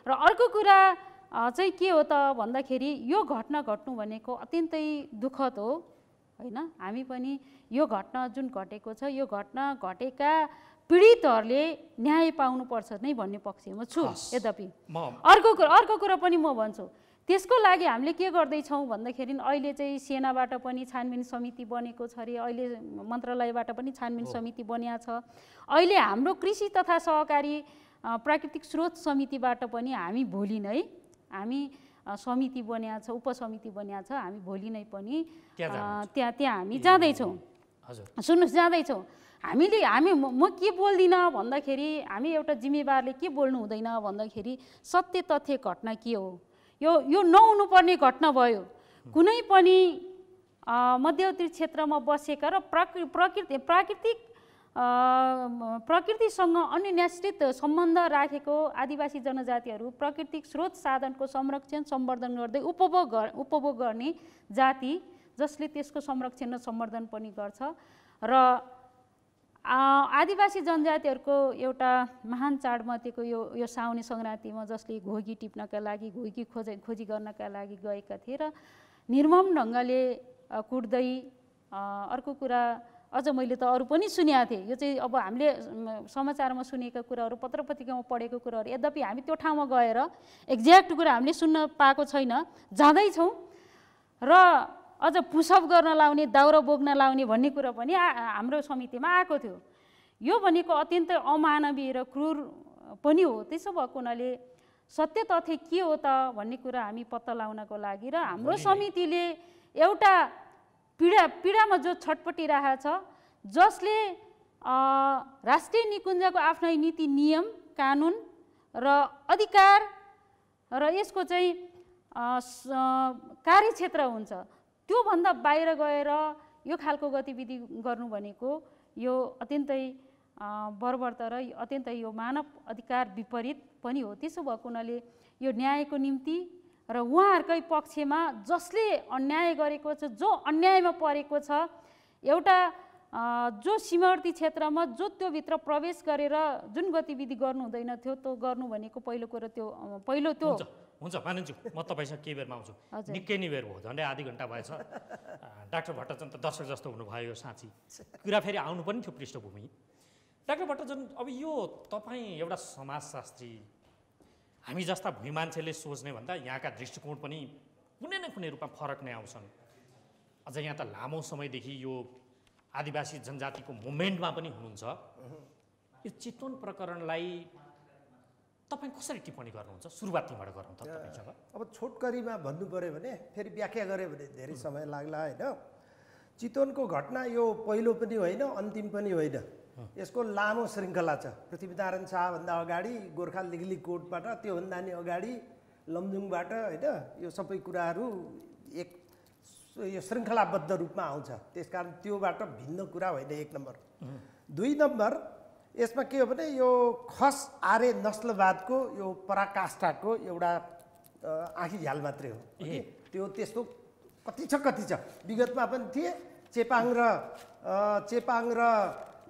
र अर्को कुरा चाहिँ के हो त भन्दाखेरि यो घटना घट्नु भनेको अत्यन्तै दुःखद हो होइन। हामी पनि यो घटना जुन घटेको छ यो घटना घटेका पीडितहरूले न्याय पाउनुपर्छ नै भन्ने पक्षमा छु। यद्यपि अर्को कुरा पनि म भन्छु, त्यसको लागि हामीले के गर्दैछौँ भन्दाखेरि अहिले चाहिँ सेनाबाट पनि छानबिन समिति बनेको छ अरे, अहिले मन्त्रालयबाट पनि छानबिन समिति बनिया छ। अहिले हाम्रो कृषि तथा सहकारी प्राकृतिक स्रोत समितिबाट पनि हामी भोलि नै हामी समिति बनिया छ, उपसमिति बनिया छ। हामी भोलि नै पनि त्यहाँ हामी जाँदैछौँ। सुन्नुहोस्, जाँदैछौँ हामी म के बोल्दिनँ भन्दाखेरि हामी एउटा जिम्मेवारले के बोल्नु हुँदैन भन्दाखेरि सत्य तथ्य घटना के हो, यो नहुनुपर्ने घटना भयो। कुनै पनि मध्यवर्ती क्षेत्रमा बसेका र प्रकृतिसँग अन्यन्याश्रित सम्बन्ध राखेको आदिवासी जनजातिहरू प्राकृतिक स्रोत साधनको संरक्षण सम्वर्धन गर्दै उपभोग गर्ने जाति जसले त्यसको संरक्षण र सम्वर्धन पनि गर्छ। र आदिवासी जनजातिहरूको एउटा महान चाडमध्येको यो साउने सङ्क्रान्तिमा जसले घोगी टिप्नका लागि, घोगी खोजी गर्नका लागि गएका थिए र निर्मम ढङ्गले कुट्दै अर्को कुरा अझ मैले त अरू पनि सुनेको थिएँ। यो चाहिँ अब हामीले समाचारमा सुनेका कुराहरू पत्र पत्रिकामा पढेको कुराहरू, यद्यपि हामी त्यो ठाउँमा गएर एक्ज्याक्ट कुरा हामीले सुन्न पाएको छैन, जाँदैछौँ। र अझ पुसअप गर्न लाउने, दाउरा बोक्न लाउने भन्ने कुरा पनि हाम्रो समितिमा आएको थियो। यो भनेको अत्यन्तै अमानवीय र क्रूर पनि हो। त्यसो भएको हुनाले सत्य तथ्य के हो त भन्ने कुरा हामी पत्ता लगाउनको लागि र हाम्रो समितिले एउटा पीडामा जो छटपटिरहेको छ, जसले राष्ट्रिय निकुञ्जको आफ्नै नीति नियम कानुन र अधिकार र यसको चाहिँ कार्यक्षेत्र हुन्छ, त्योभन्दा बाहिर गएर यो खालको गतिविधि गर्नु भनेको यो अत्यन्तै बर्बरता र अत्यन्तै यो मानव अधिकार विपरीत पनि हो। त्यसो भएको हुनाले यो न्यायको निम्ति र उहाँहरूकै पक्षमा जसले अन्याय गरेको छ, जो अन्यायमा परेको छ, एउटा जो सीमावर्ती क्षेत्रमा जो त्योभित्र प्रवेश गरेर जुन गतिविधि गर्नु हुँदैन थियो त्यो गर्नु भनेको पहिलो कुरो त्यो
हुन्छ मानिन्छु। म तपाईँसँग केही बेरमा आउँछु, निकै नै बेर भयो, झन्डै आधी घन्टा भएछ। डाक्टर भट्टराजन त दर्शक जस्तो हुनुभयो, यो साँच्ची कुरा फेरि आउनु पनि थियो पृष्ठभूमि। डाक्टर भट्टराजन, अब यो तपाईँ एउटा समाजशास्त्री, हामी जस्ता भुइँ मान्छेले सोच्ने भन्दा यहाँका दृष्टिकोण पनि कुनै न कुनै रूपमा फरक नै आउँछन्। अझ यहाँ त लामो समयदेखि यो आदिवासी जनजातिको मुभमेन्टमा पनि हुनुहुन्छ। यो चितवन प्रकरणलाई तपाईँ कसरी टिप्पणी गर्नुहुन्छ? सुरुवात यहीँबाट गरौँ त तपाईँसँग।
अब छोटकरीमा भन्नु पऱ्यो भने, फेरि व्याख्या गऱ्यो भने धेरै समय लाग्ला होइन। चितवनको घटना यो पहिलो पनि होइन, अन्तिम पनि होइन। यसको लामो श्रृङ्खला छ। पृथ्वीनारायण शाहभन्दा अगाडि गोर्खा लिगली कोडबाट, त्योभन्दा नि अगाडि लमजुङबाट होइन, यो सबै कुराहरू यो श्रृङ्खलाबद्ध रूपमा आउँछ। त्यसकारण त्योबाट भिन्न कुरा होइन, एक नम्बर। दुई नम्बर, यसमा के हो भने यो खस आर्य नस्लवादको यो पराकाष्ठाको एउटा आँखी झ्याल मात्रै हो। त्यो त्यस्तो कति छ। विगतमा पनि थिए। चेपाङ र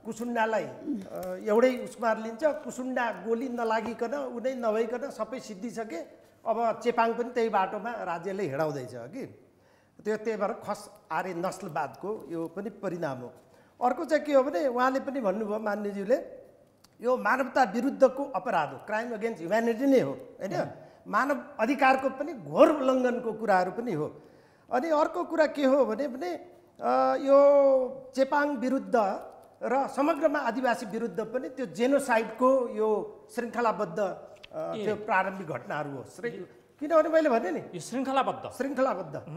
कुसुन्डालाई एउटै उसमा लिन्छ। कुसुन्डा गोली नलागिकन उनै नभइकन सबै सिद्धिसके। अब चेपाङ पनि त्यही बाटोमा राज्यले हिँडाउँदैछ कि त्यही भएर खस आर्य नस्लवादको यो पनि परिणाम हो। अर्को चाहिँ के हो भने उहाँले पनि भन्नुभयो, मान्यज्यूले, यो मानवता विरुद्धको अपराध हो, क्राइम अगेन्स्ट ह्युम्यानिटी नै हो होइन। मानव अधिकारको पनि घोर उल्लङ्घनको कुराहरू पनि हो। अनि अर्को कुरा के हो भने यो चेपाङ विरुद्ध र समग्रमा आदिवासी विरुद्ध पनि त्यो जेनोसाइडको यो श्रृङ्खलाबद्ध त्यो प्रारम्भिक घटनाहरू हो। किनभने मैले भने नि
यो श्रृङ्खलाबद्ध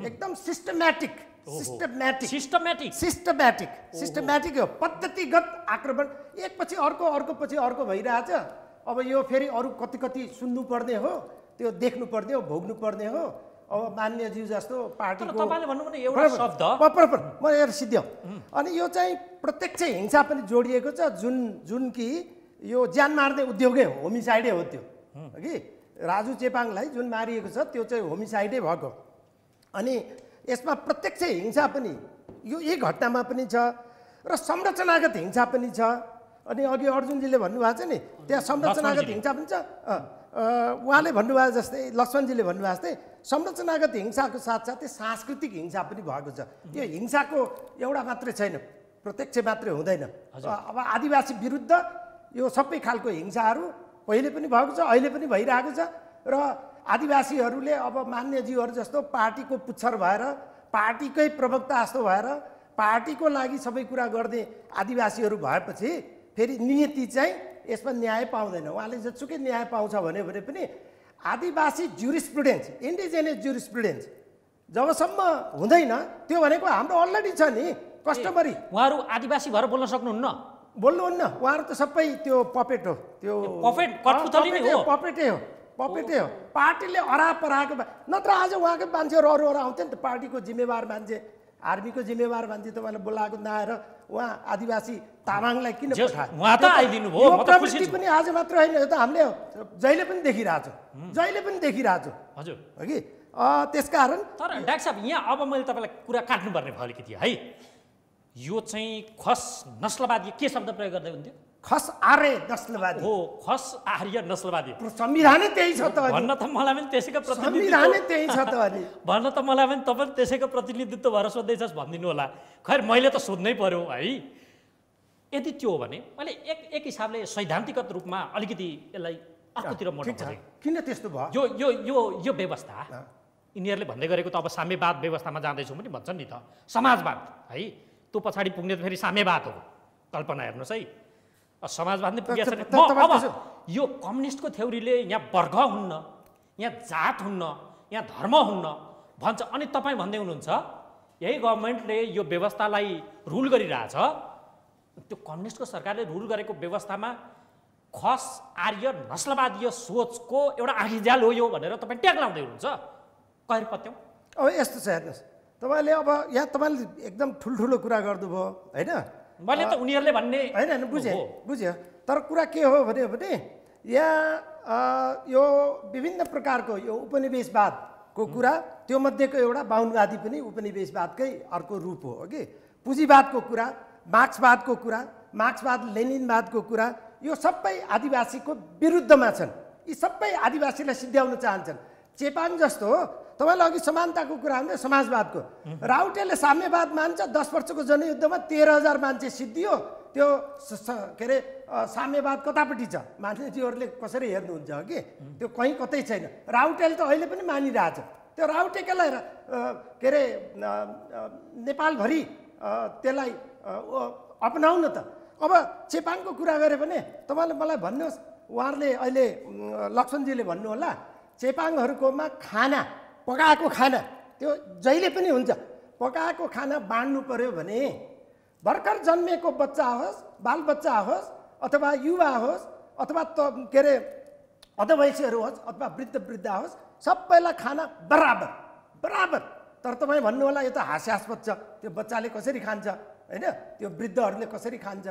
एकदम सिस्टमेटिक हो, पद्धतिगत आक्रमण एकपछि अर्को पछि अर्को भइरहेछ। अब यो फेरि अरू कति सुन्नुपर्ने हो, त्यो देख्नुपर्ने हो, भोग्नुपर्ने हो। अब मान्यज्यू जस्तो पार्टीको
तपाईँले भन्नुभयो एउटा शब्द
म एउटा सिद्ध्याउँ। अनि यो चाहिँ प्रत्यक्ष हिंसा पनि जोडिएको छ, जुन कि यो ज्यान मार्ने उद्योगै हो, होमिसाइडै हो त्यो कि राजु चेपाङलाई जुन मारिएको छ त्यो चाहिँ होमिसाइडै भएको। अनि यसमा प्रत्यक्ष हिंसा पनि यो एक घटनामा पनि छ र संरचनागत हिंसा पनि छ। अनि अघि अर्जुनजीले भन्नुभएको छ नि, त्यहाँ संरचनागत हिंसा पनि छ। उहाँले भन्नुभयो जस्तै, लक्ष्मणजीले भन्नुभयो जस्तै संरचनागत हिंसाको साथसाथै सांस्कृतिक हिंसा पनि भएको छ। यो हिंसाको एउटा मात्रै छैन, प्रत्यक्ष मात्रै हुँदैन। अब आदिवासी विरुद्ध यो सबै खालको हिंसाहरू पहिले पनि भएको छ, अहिले पनि भइरहेको छ। र आदिवासीहरूले अब मान्यज्यूहरू जस्तो पार्टीको पुच्छर भएर, पार्टीकै प्रवक्ता जस्तो भएर, पार्टीको लागि सबै कुरा गर्ने आदिवासीहरू भएपछि फेरि नियति चाहिँ यसमा न्याय पाउँदैन। उहाँले जतिसुकै न्याय पाउँछ भने पनि आदिवासी ज्युरिस्प्रुडेन्स, इन्डिजिनियस ज्युरिस्प्रुडेन्स जबसम्म हुँदैन, त्यो भनेको हाम्रो अलरेडी छ नि कस्टमरी।
उहाँहरू आदिवासी भएर बोल्न सक्नुहुन्न?
बोल्नुहुन्न। उहाँहरू त सबै त्यो पपेट हो, त्यो पपेटै हो। पार्टीले हराएको नत्र आज उहाँको मान्छेहरू अरू आउँथ्यो नि त, पार्टीको जिम्मेवार मान्छे, आर्मीको जिम्मेवार मान्छे तपाईँलाई बोलाएको नआएर उहाँ आदिवासी तामाङलाई किन पठायो?
उहाँ त आइदिनु भयो। म त खुसी छु।
पनि आज मात्र होइन, यो त हामीले जहिले पनि देखिरहेछौँ
हजुर
हो कि। त्यसकारण
तर डाक्टर साहब, यहाँ अब मैले तपाईँलाई कुरा काट्नुपर्ने भयो अलिकति है। यो चाहिँ खस नस्लवादी के शब्द प्रयोग गर्दै हुन्थ्यो?
खस आर्य नस्लवादी
हो खस आर्य नस्लवादी
संविधानै त्यही छ त
भन्न त मलाई पनि त्यसैको
संविधानै त्यही छ त अनि
भन्न त मलाई पनि तपाईँ त्यसैको प्रतिनिधित्व भएर सोध्दैछस् भनिदिनु होला खैर मैले त सोध्नै पर्यो है यदि त्यो हो भने मैले एक हिसाबले सैद्धान्तिगत रूपमा अलिकति यसलाई अर्कोतिर मोड गरेँ
किन त्यस्तो भयो
यो यो यो यो व्यवस्था यिनीहरूले भन्दै गरेको त अब साम्यवाद व्यवस्थामा जाँदैछौँ पनि भन्छन् नि त समाजवाद है त्यो पछाडि पुग्ने त फेरि साम्यवाद हो कल्पना हेर्नुहोस् है समाजवाद नै पुगेछ अब यो कम्युनिस्टको थ्योरीले यहाँ वर्ग हुन्न यहाँ जात हुन्न यहाँ धर्म हुन्न भन्छ अनि तपाईँ भन्दै हुनुहुन्छ यही गभर्मेन्टले यो व्यवस्थालाई रुल गरिरहेछ त्यो कम्युनिस्टको सरकारले रुल गरेको व्यवस्थामा खस आर्य नस्लवादीय सोचको एउटा आँखिजाल हो यो भनेर तपाईँ ट्याग लाउँदै हुनुहुन्छ कहर पत्याउँ
अब यस्तो छ हेर्नुहोस् तपाईँले अब यहाँ तपाईँले एकदम ठुल्ठुलो कुरा गर्नुभयो होइन
मैले त उनीहरूले भन्ने
होइन बुझ्यो तर कुरा के हो भने यहाँ यो विभिन्न प्रकारको यो उपनिवेशवादको कुरा त्यो मध्येको एउटा बाहुनवादी पनि उपनिवेशवादकै अर्को रूप हो कि पुँजीवादको कुरा मार्क्सवादको कुरा मार्क्सवाद लेनिनवादको कुरा यो सबै आदिवासीको विरुद्धमा छन् यी सबै आदिवासीलाई सिद्ध्याउन चाहन्छन् चेपाङ जस्तो हो तपाईँले अघि समानताको कुरा हुँदै समाजवादको राउटेले साम्यवाद मान्छ 10 वर्षको जनयुद्धमा 13,000 मान्छे सिद्धियो त्यो के अरे साम्यवाद कतापट्टि छ मान्छेहरूले कसरी हेर्नुहुन्छ कि त्यो कहीँ कतै छैन राउटेल त अहिले पनि मानिरहेछ त्यो राउटेकेलाई के अरे नेपालभरि त्यसलाई अपनाउन त अब चेपाङको कुरा गऱ्यो भने तपाईँले मलाई भन्नुहोस् उहाँहरूले अहिले लक्ष्मणजीले भन्नुहोला चेपाङहरूकोमा खाना पकाएको खाना त्यो जहिले पनि हुन्छ पकाएको खाना बाँड्नु पर्यो भने भर्खर जन्मेको बच्चा होस् बालबच्चा होस् अथवा युवा होस् अथवा के अरे अधवैँसीहरू होस् अथवा वृद्धा होस् सबैलाई खाना बराबर बराबर तर तपाईँ भन्नुहोला यो त हास्यास्पद छ त्यो बच्चाले कसरी खान्छ होइन त्यो वृद्धहरूले कसरी खान्छ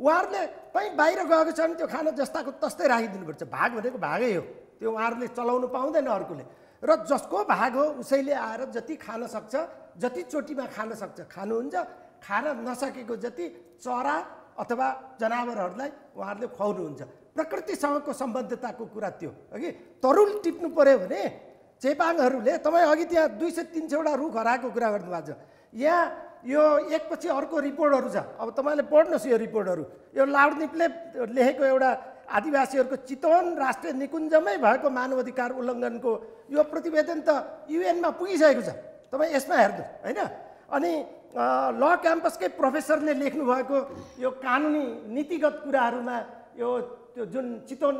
उहाँहरूले कहीँ बाहिर गएको छ भने त्यो खाना जस्ताको तस्तै राखिदिनुपर्छ भाग भनेको भागै हो त्यो उहाँहरूले चलाउनु पाउँदैन अर्कोले र जसको भाग हो उसैले आएर जति खान सक्छ जति चोटीमा खान सक्छ खानुहुन्छ खान नसकेको जति चरा अथवा जनावरहरूलाई उहाँहरूले खुवाउनुहुन्छ प्रकृतिसँगको सम्बद्धताको कुरा त्यो अघि तरुल टिप्नु पर्यो भने चेपाङहरूले तपाईँ अघि त्यहाँ 200-300 वटा रुख हराएको कुरा गर्नुभएको छ यहाँ यो एकपछि अर्को रिपोर्टहरू छ अब तपाईँले पढ्नुहोस् यो रिपोर्टहरू यो लाउडनिपले लेखेको एउटा आदिवासीहरूको चितवन राष्ट्रिय निकुञ्जमै भएको मानवाधिकार उल्लङ्घनको यो प्रतिवेदन त युएनमा पुगिसकेको छ तपाईँ यसमा हेर्नुहोस् होइन अनि ल क्याम्पसकै प्रोफेसरले लेख्नुभएको यो कानुनी नीतिगत कुराहरूमा यो त्यो जुन चितवन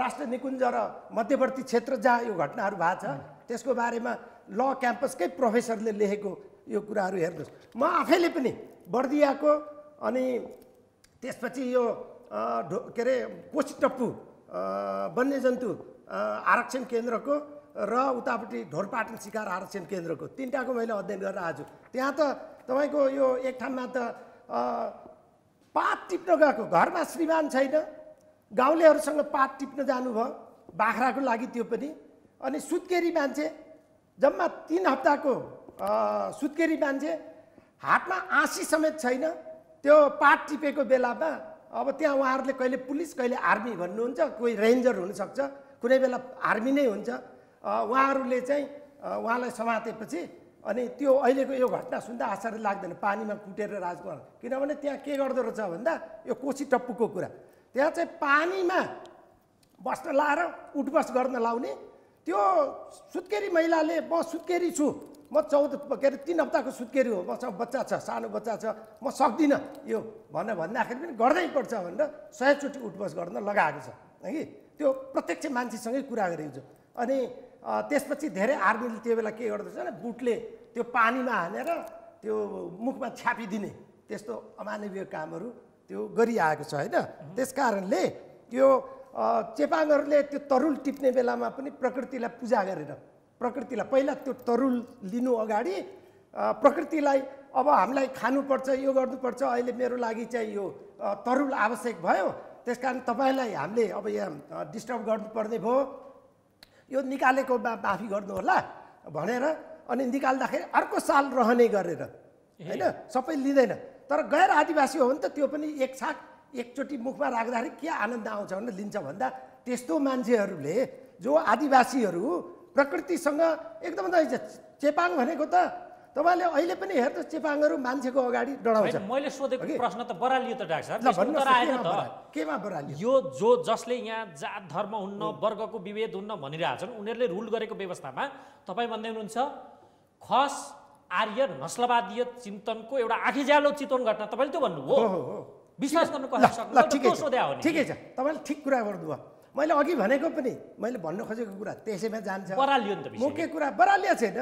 राष्ट्रिय निकुञ्ज र मध्यवर्ती क्षेत्र जहाँ यो घटनाहरू भएको छ त्यसको बारेमा ल क्याम्पसकै प्रोफेसरले लेखेको यो कुराहरू हेर्नुहोस् म आफैले पनि बर्दियाको अनि त्यसपछि यो के अरे कोसीटप्पू वन्यजन्तु आरक्षण केन्द्रको र उतापट्टि ढोरपाटन शिकार आरक्षण केन्द्रको तीनटाको मैले अध्ययन गरेर आएको छु त्यहाँ त तपाईँको यो एक ठाउँमा त पात टिप्न गएको घरमा श्रीमान छैन गाउँलेहरूसँग पात टिप्न जानुभयो बाख्राको लागि त्यो पनि अनि सुत्केरी मान्छे जम्मा 3 हप्ताको सुत्केरी मान्छे हातमा आँसी समेत छैन त्यो पात टिपेको बेलामा अब त्यहाँ उहाँहरूले कहिले पुलिस कहिले आर्मी भन्नुहुन्छ कोही रेन्जर हुनसक्छ कुनै बेला आर्मी नै हुन्छ उहाँहरूले चाहिँ उहाँलाई समातेपछि अनि त्यो अहिलेको यो घटना सुन्दा आश्चर्य लाग्दैन पानीमा कुटेर राजकुमार किनभने त्यहाँ के गर्दो रहेछ भन्दा यो कोसीटप्पूको कुरा त्यहाँ चाहिँ पानीमा बस्न लाएर उठबस गर्न लाउने त्यो सुत्केरी महिलाले म सुत्केरी छु म 14 के अरे 3 हप्ताको सुत्केरी हो मसँग बच्चा छ सानो बच्चा छ म सक्दिनँ यो भन्दाखेरि पनि गर्नै पर्छ भनेर 100 चोटि उठबस गर्न लगाएको छ है त्यो प्रत्यक्ष मान्छेसँगै कुरा गरेको छु अनि त्यसपछि धेरै आर्मीले त्यो बेला के गर्दछ भने बुटले त्यो पानीमा हानेर त्यो मुखमा छ्यापिदिने त्यस्तो अमानवीय कामहरू त्यो गरिआएको छ होइन त्यसकारणले यो चेपाङहरूले त्यो तरुल टिप्ने बेलामा पनि प्रकृतिलाई पूजा गरेर प्रकृतिलाई पहिला त्यो तरुल लिनु अगाडि प्रकृतिलाई अब हामीलाई खानुपर्छ यो गर्नुपर्छ अहिले मेरो लागि चाहिँ यो तरुल आवश्यक भयो त्यसकारण तपाईँलाई हामीले अब यहाँ डिस्टर्ब गर्नुपर्ने भयो यो निकालेको माफी गर्नु होला भनेर अनि निकाल्दाखेरि अर्को साल रहने गरेर होइन सबै लिँदैन तर गैर आदिवासी हो भने त त्यो पनि एक छाक एकचोटि मुखमा राख्दाखेरि के आनन्द आउँछ भनेर लिन्छ भन्दा त्यस्तो मान्छेहरूले जो आदिवासीहरू प्रकृतिसँग एकदम चेपाङ भनेको त तपाईँले अहिले पनि हेर्नु चेपाङहरू मान्छेको अगाडि डराउँछ।
मैले सोधेको प्रश्न त बरालियो त डाक्टर
ल
साहब,
भन्नुहोस्
उत्तर आएन
न,
त।
केमा बरालियो?
यो जसले यहाँ जात धर्म हुन्न, वर्गको विभेद हुन्न भनिरहेछन्, उनीहरूले रुल गरेको व्यवस्थामा तपाईँ भन्दै हुनुहुन्छ खस आर्य नस्लवादीय चिन्तनको एउटा आँखी ज्यालो चितवन घटना, तपाईँले त्यो भन्नुभयो। विश्वास गर्नु कसरी सक्नु?
ठिकै छ, तपाईँले ठिक कुरा गर्नुभयो। मैले अघि भनेको पनि मैले भन्न खोजेको कुरा त्यसैमा जान्छ।
बरालियो नि त
मुख्य कुरा बरालिया छैन,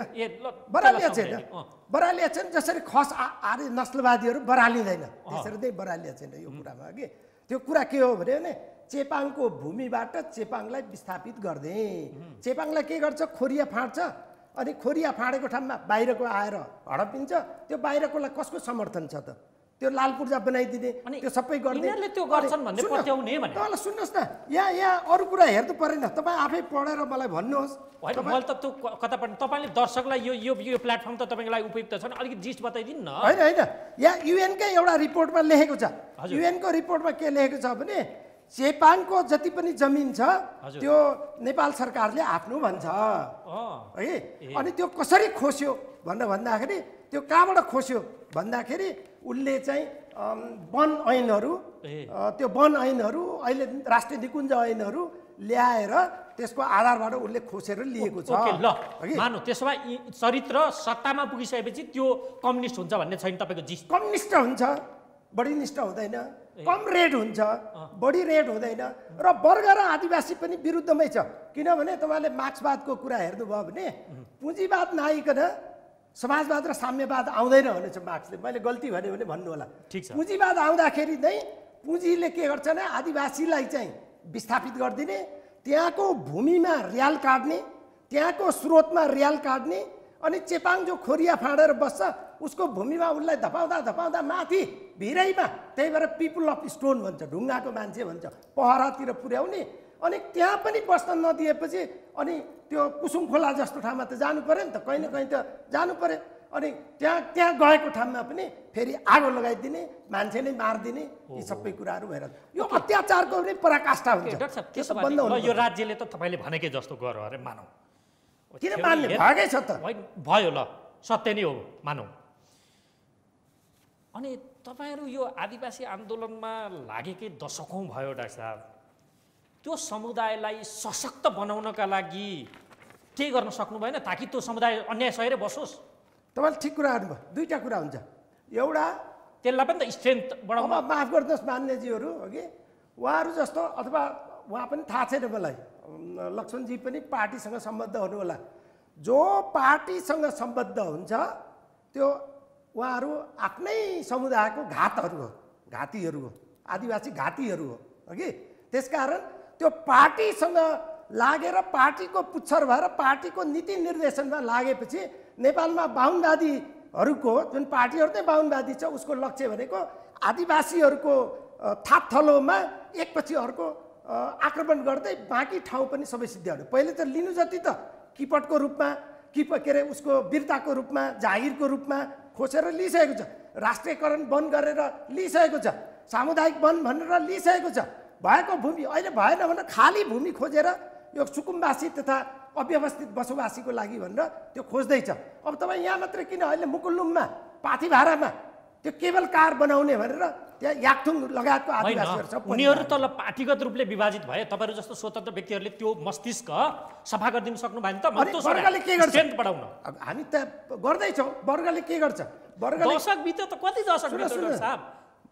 बरालिया छैन। जसरी खस आर्य नस्लवादीहरू बरालिँदैन त्यसरी नै बरालिया छैन यो कुरामा कि त्यो कुरा के हो भने चेपाङको भूमिबाट चेपाङलाई विस्थापित गर्दै चेपाङलाई के गर्छ खोरिया फाँड्छ अनि खोरिया फाँडेको ठाउँमा बाहिरको आएर हडपिन्छ। त्यो बाहिरकोलाई कसको समर्थन छ त? त्यो लाल पूर्जा बनाइदिने त्यो सबै गर्ने
यिनीहरूले त्यो गर्छन् भन्ने पत्याउने भने
तपाईँलाई सुन्नुहोस् न, यहाँ अरू कुरा हेर्नु परेन, तपाईँ आफै पढेर मलाई भन्नुहोस्।
मैले त त्यो कता पनि तपाईँले दर्शकलाई यो प्लेटफर्म त तपाईँको लागि उपयुक्त छ नि, अलिकति जिस्ट बताइदिनु न।
होइन यहाँ युएनकै एउटा रिपोर्टमा लेखेको छ, युएनको रिपोर्टमा के लेखेको छ भने चेपाङको जति पनि जमिन छ त्यो नेपाल सरकारले आफ्नो भन्छ है। अनि त्यो कसरी खोस्यो भनेर भन्दाखेरि त्यो कहाँबाट खोस्यो भन्दाखेरि उसले चाहिँ वन ऐनहरू त्यो वन ऐनहरू अहिले राष्ट्रिय निकुञ्ज ऐनहरू ल्याएर त्यसको आधारबाट उसले खोसेर लिएको छ।
ल मानु त्यसो भए चरित्र सत्तामा पुगिसकेपछि त्यो कम्युनिस्ट हुन्छ भन्ने छैन तपाईँको जिस्ट?
कम्युनिस्ट हुन्छ, बढी निष्ठ हुँदैन, कम रेट हुन्छ, बढी रेट हुँदैन र वर्ग र आदिवासी पनि विरुद्धमै छ। किनभने तपाईँले मार्क्सवादको कुरा हेर्नुभयो भने पुँजीवाद नआइकन समाजवाद र साम्यवाद आउँदैन भनेछ मार्क्सले। मैले गल्ती भने भन्नु होला। पुँजीवाद आउँदाखेरि नै पुँजीले के गर्छ भने आदिवासीलाई चाहिँ विस्थापित गरिदिने, त्यहाँको भूमिमा रियाल काट्ने, त्यहाँको स्रोतमा रियाल काट्ने, अनि चेपाङ जो खोरिया फाँडेर बस्छ उसको भूमिमा उसलाई धपाउँदा माथि भिरैमा, त्यही भएर पिपुल अफ स्टोन भन्छ, ढुङ्गाको मान्छे भन्छ, पहरातिर पुर्याउने। अनि त्यहाँ पनि बस्न नदिएपछि अनि त्यो कुसुम खोला जस्तो ठाउँमा त जानु पऱ्यो नि त, कहीँ न कहीँ त जानु पऱ्यो। अनि त्यहाँ गएको ठाउँमा पनि फेरि आगो लगाइदिने, मान्छे नै मारिदिने, यी सबै कुराहरू भएर यो अत्याचारको नै पराकाष्ठा हुन्छ।
यो राज्यले त तपाईँले भनेकै जस्तो गर अरे मानौ,
किन मान्ने भएकै छ त?
भयो ल, सत्य नै हो मानौ। अनि तपाईँहरू यो आदिवासी आन्दोलनमा लागेकै दशकौँ भयो डाक्टर साहब, त्यो समुदायलाई सशक्त बनाउनका लागि के गर्न सक्नु भएन ताकि त्यो समुदाय अन्याय सहेर बसोस्?
तपाईँले ठिक कुरा गर्नुभयो। दुईवटा कुरा हुन्छ, एउटा
त्यसलाई पनि त स्ट्रेन्थ बढाउन।
माफ गरिदिनुहोस् मान्यजीहरू, अघि उहाँहरू जस्तो अथवा उहाँ पनि थाहा छैन मलाई, लक्ष्मणजी पनि पार्टीसँग सम्बद्ध हुनु होला। जो पार्टीसँग सम्बद्ध हुन्छ त्यो उहाँहरू आफ्नै समुदायको घातीहरू हो, आदिवासी घातीहरू हो कि त्यसकारण त्यो पार्टीसँग लागेर पार्टीको पुच्छर भएर पार्टीको नीति निर्देशनमा लागेपछि नेपालमा बाहुनवादीहरूको जुन पार्टीहरू नै बाहुनवादी छ उसको लक्ष्य भनेको आदिवासीहरूको थापथलोमा एकपछि अर्को आक्रमण गर्दै बाँकी ठाउँ पनि सबै सिद्ध्याउनु। पहिले त लिनु जति त किपटको रूपमा के अरे उसको वीरताको रूपमा जागिरको रूपमा खोसेर लिइसकेको छ, राष्ट्रियकरण वन गरेर लिइसकेको छ, सामुदायिक वन भनेर लिइसकेको छ। भएको भूमि अहिले भएन भनेर खाली भूमि खोजेर यो सुकुम्बासी तथा अव्यवस्थित बसोबासीको लागि भनेर त्यो खोज्दैछ। अब तपाईँ यहाँ मात्रै किन अहिले मुकुलुङमा पाथिभारामा त्यो केबल कार बनाउने भनेर त्यहाँ याक्थुङ लगायतको आदिवासीहरू छ,
उनीहरू त पार्टीगत रूपले विभाजित भए। तपाईँहरू जस्तो स्वतन्त्र व्यक्तिहरूले त्यो मस्तिष्क सफा गरिदिनु सक्नु भएन त?
वर्गले के गर्छ
बढाउन
हामी त गर्दैछौँ। वर्गले के गर्छ?
दशक बित्यो त कति दशक बित्यो साहब?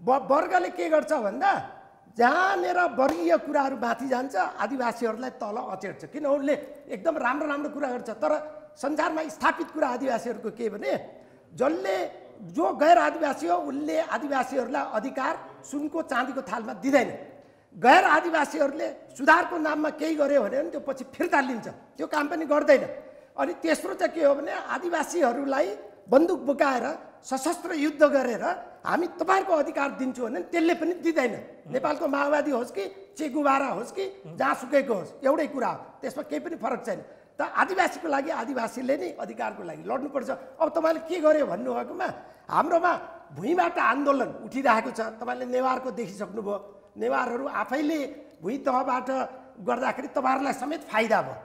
वर्गले के गर्छ भन्दा जहाँनिर वर्गीय कुराहरू माथि जान्छ आदिवासीहरूलाई तल अचेट्छ। किन उनले एकदम राम्रो राम्रो कुरा गर्छ, तर संसारमा स्थापित कुरा आदिवासीहरूको के भने जसले जो गैर आदिवासी हो उसले आदिवासीहरूलाई अधिकार सुनको चाँदीको थालमा दिँदैन। गैर आदिवासीहरूले सुधारको नाममा केही गर्यो भने त्यो पछि फिर्ता लिन्छ, त्यो काम पनि गर्दैन। अनि तेस्रो चाहिँ के हो भने आदिवासीहरूलाई बन्दुक बोकाएर सशस्त्र युद्ध गरेर हामी तपाईँहरूको अधिकार दिन्छौँ भने त्यसले पनि दिँदैन। नेपालको माओवादी होस् कि चे गुबारा होस् कि जहाँसुकैको होस् एउटै कुरा हो, त्यसमा केही पनि फरक छैन। त आदिवासीको लागि आदिवासीले नै अधिकारको लागि लड्नुपर्छ। अब तपाईँले के गर्यो भन्नुभएकोमा हाम्रोमा भुइँबाट आन्दोलन उठिरहेको छ। तपाईँले नेवारको देखिसक्नुभयो, नेवारहरू आफैले भुइँ तहबाट गर्दाखेरि तपाईँहरूलाई समेत फाइदा भयो।